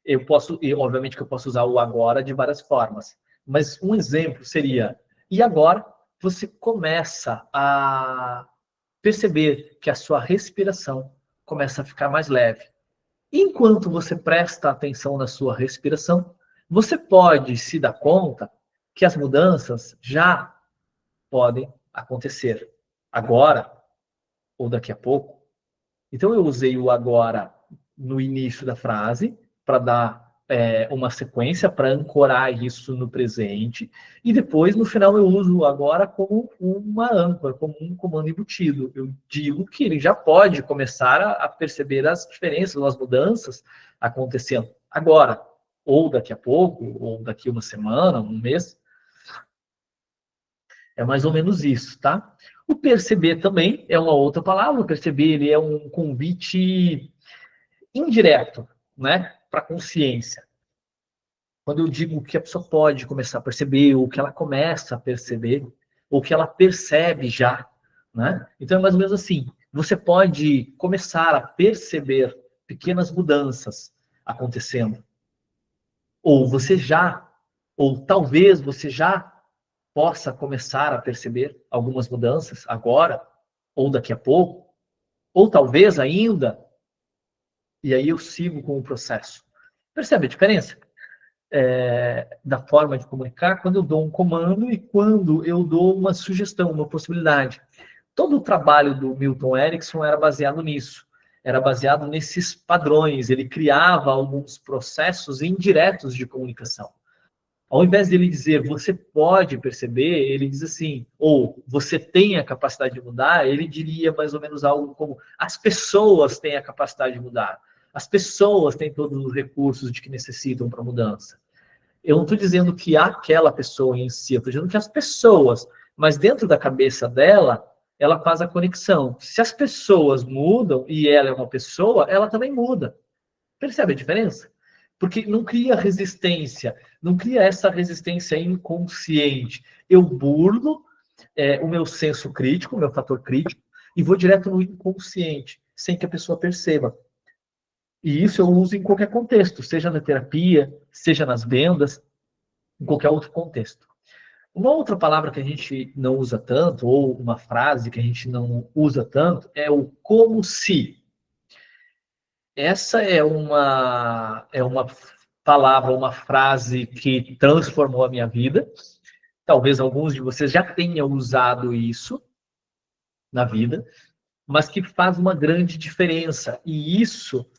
Eu posso, e obviamente que eu posso usar o agora de várias formas. Mas um exemplo seria, e agora você começa a perceber que a sua respiração começa a ficar mais leve. Enquanto você presta atenção na sua respiração, você pode se dar conta que as mudanças já podem acontecer agora ou daqui a pouco. Então eu usei o agora no início da frase para dar uma sequência, para ancorar isso no presente, e depois no final eu uso o agora como uma âncora, como um comando embutido. Eu digo que ele já pode começar a perceber as diferenças, as mudanças acontecendo agora, ou daqui a pouco, ou daqui uma semana, um mês. É mais ou menos isso, tá? O perceber também é uma outra palavra. O perceber ele é um convite indireto, né, para a consciência. Quando eu digo que a pessoa pode começar a perceber, ou que ela começa a perceber, ou que ela percebe já, né? Então é mais ou menos assim. Você pode começar a perceber pequenas mudanças acontecendo, ou você já, ou talvez você já possa começar a perceber algumas mudanças agora, ou daqui a pouco, ou talvez ainda, e aí eu sigo com o processo. Percebe a diferença? Da forma de comunicar quando eu dou um comando e quando eu dou uma sugestão, uma possibilidade. Todo o trabalho do Milton Erickson era baseado nisso, era baseado nesses padrões, ele criava alguns processos indiretos de comunicação. Ao invés de ele dizer, você pode perceber, ele diz assim, ou você tem a capacidade de mudar, ele diria mais ou menos algo como, as pessoas têm a capacidade de mudar. As pessoas têm todos os recursos de que necessitam para mudança. Eu não estou dizendo que aquela pessoa em si, eu estou dizendo que as pessoas, mas dentro da cabeça dela, ela faz a conexão. Se as pessoas mudam e ela é uma pessoa, ela também muda. Percebe a diferença? Porque não cria resistência, não cria essa resistência inconsciente. Eu burlo o meu senso crítico, o meu fator crítico, e vou direto no inconsciente, sem que a pessoa perceba. E isso eu uso em qualquer contexto, seja na terapia, seja nas vendas, em qualquer outro contexto. Uma outra palavra que a gente não usa tanto, ou uma frase que a gente não usa tanto, é o como se. Essa é uma palavra, uma frase que transformou a minha vida. Talvez alguns de vocês já tenham usado isso na vida, mas que faz uma grande diferença. E isso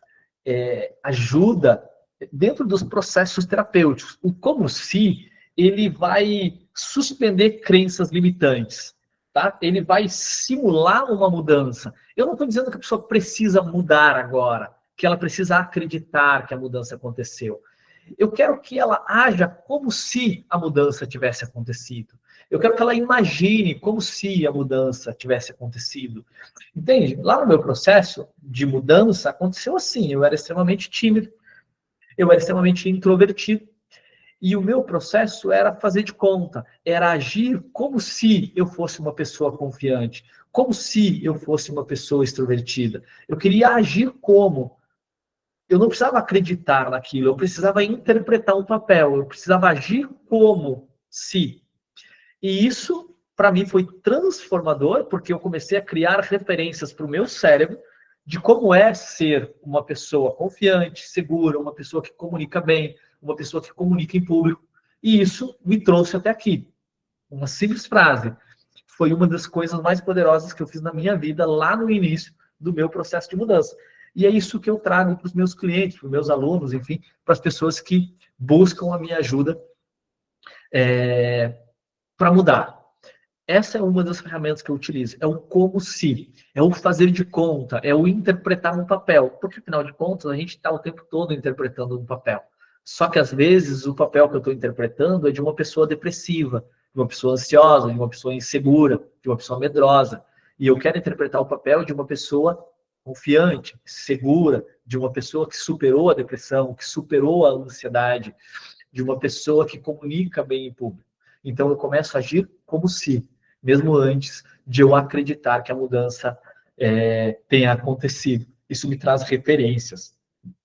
ajuda dentro dos processos terapêuticos. O como se, ele vai suspender crenças limitantes. Tá? Ele vai simular uma mudança. Eu não estou dizendo que a pessoa precisa mudar agora, que ela precisa acreditar que a mudança aconteceu. Eu quero que ela haja como se a mudança tivesse acontecido. Eu quero que ela imagine como se a mudança tivesse acontecido. Entende? Lá no meu processo de mudança, aconteceu assim. Eu era extremamente tímido, eu era extremamente introvertido. E o meu processo era fazer de conta, era agir como se eu fosse uma pessoa confiante, como se eu fosse uma pessoa extrovertida. Eu queria agir como. eu não precisava acreditar naquilo, eu precisava interpretar um papel, eu precisava agir como se. E isso, para mim, foi transformador, porque eu comecei a criar referências para o meu cérebro de como é ser uma pessoa confiante, segura, uma pessoa que comunica bem, uma pessoa que comunica em público. E isso me trouxe até aqui. Uma simples frase. Foi uma das coisas mais poderosas que eu fiz na minha vida lá no início do meu processo de mudança. E é isso que eu trago para os meus clientes, para os meus alunos, enfim, para as pessoas que buscam a minha ajuda para mudar. Essa é uma das ferramentas que eu utilizo. É o como se, é o fazer de conta, é o interpretar um papel. Porque, afinal de contas, a gente está o tempo todo interpretando um papel. Só que, às vezes, o papel que eu estou interpretando é de uma pessoa depressiva, de uma pessoa ansiosa, de uma pessoa insegura, de uma pessoa medrosa. E eu quero interpretar o papel de uma pessoa confiante, segura, de uma pessoa que superou a depressão, que superou a ansiedade, de uma pessoa que comunica bem em público. Então, eu começo a agir como se, mesmo antes de eu acreditar que a mudança tenha acontecido. Isso me traz referências.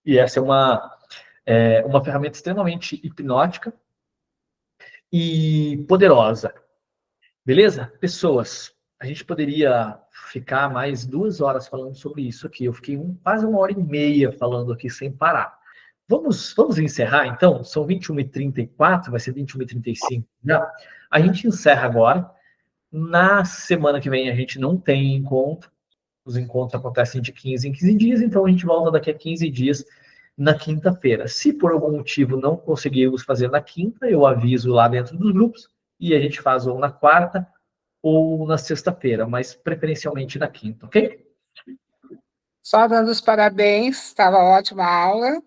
E essa é uma ferramenta extremamente hipnótica e poderosa. Beleza? Pessoas, a gente poderia ficar mais 2 horas falando sobre isso aqui. Eu fiquei quase 1h30 falando aqui sem parar. Vamos encerrar, então? São 21h34, vai ser 21h35 já. A gente encerra agora. Na semana que vem a gente não tem encontro. Os encontros acontecem de 15 em 15 dias, então a gente volta daqui a 15 dias na quinta-feira. Se por algum motivo não conseguirmos fazer na quinta, eu aviso lá dentro dos grupos e a gente faz ou na quarta ou na sexta-feira, mas preferencialmente na quinta, ok? Só dando os parabéns, estava ótima a aula,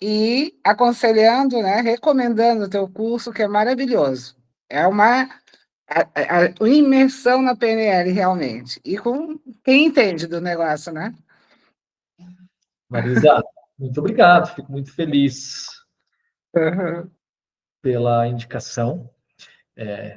e aconselhando, né, recomendando o teu curso, que é maravilhoso. É uma imersão na PNL, realmente. E com quem entende do negócio, né? Marisa, muito obrigado, fico muito feliz Uhum. pela indicação.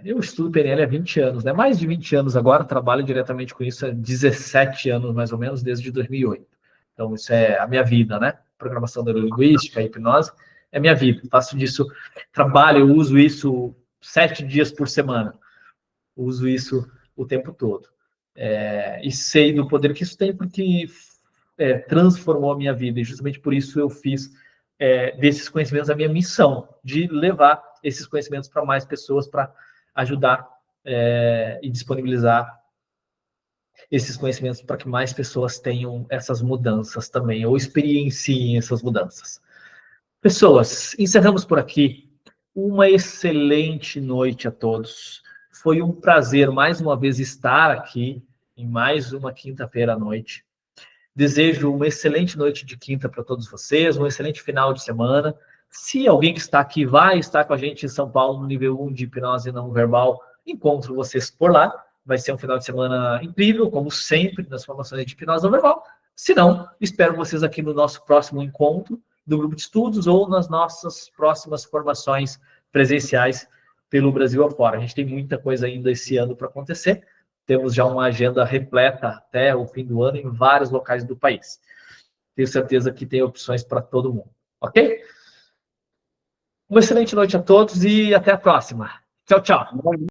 Eu estudo PNL há 20 anos, né? Mais de 20 anos agora, trabalho diretamente com isso há 17 anos, mais ou menos, desde 2008. Então, isso é a minha vida, né? Programação neurolinguística, hipnose, é minha vida. Faço disso, trabalho, eu uso isso 7 dias por semana. Uso isso o tempo todo. E sei do poder que isso tem, porque transformou a minha vida. E justamente por isso eu fiz desses conhecimentos a minha missão, de levar esses conhecimentos para mais pessoas, para ajudar e disponibilizar esses conhecimentos para que mais pessoas tenham essas mudanças também, ou experienciem essas mudanças. Pessoas, encerramos por aqui. Uma excelente noite a todos. Foi um prazer, mais uma vez, estar aqui em mais uma quinta-feira à noite. Desejo uma excelente noite de quinta para todos vocês, um excelente final de semana. Se alguém que está aqui vai estar com a gente em São Paulo no nível 1 de hipnose não verbal, encontro vocês por lá. Vai ser um final de semana incrível, como sempre, nas formações de hipnose não verbal. Se não, espero vocês aqui no nosso próximo encontro do grupo de estudos ou nas nossas próximas formações presenciais pelo Brasil afora. A gente tem muita coisa ainda esse ano para acontecer. Temos já uma agenda repleta até o fim do ano em vários locais do país. Tenho certeza que tem opções para todo mundo. Ok? Uma excelente noite a todos e até a próxima. Tchau, tchau.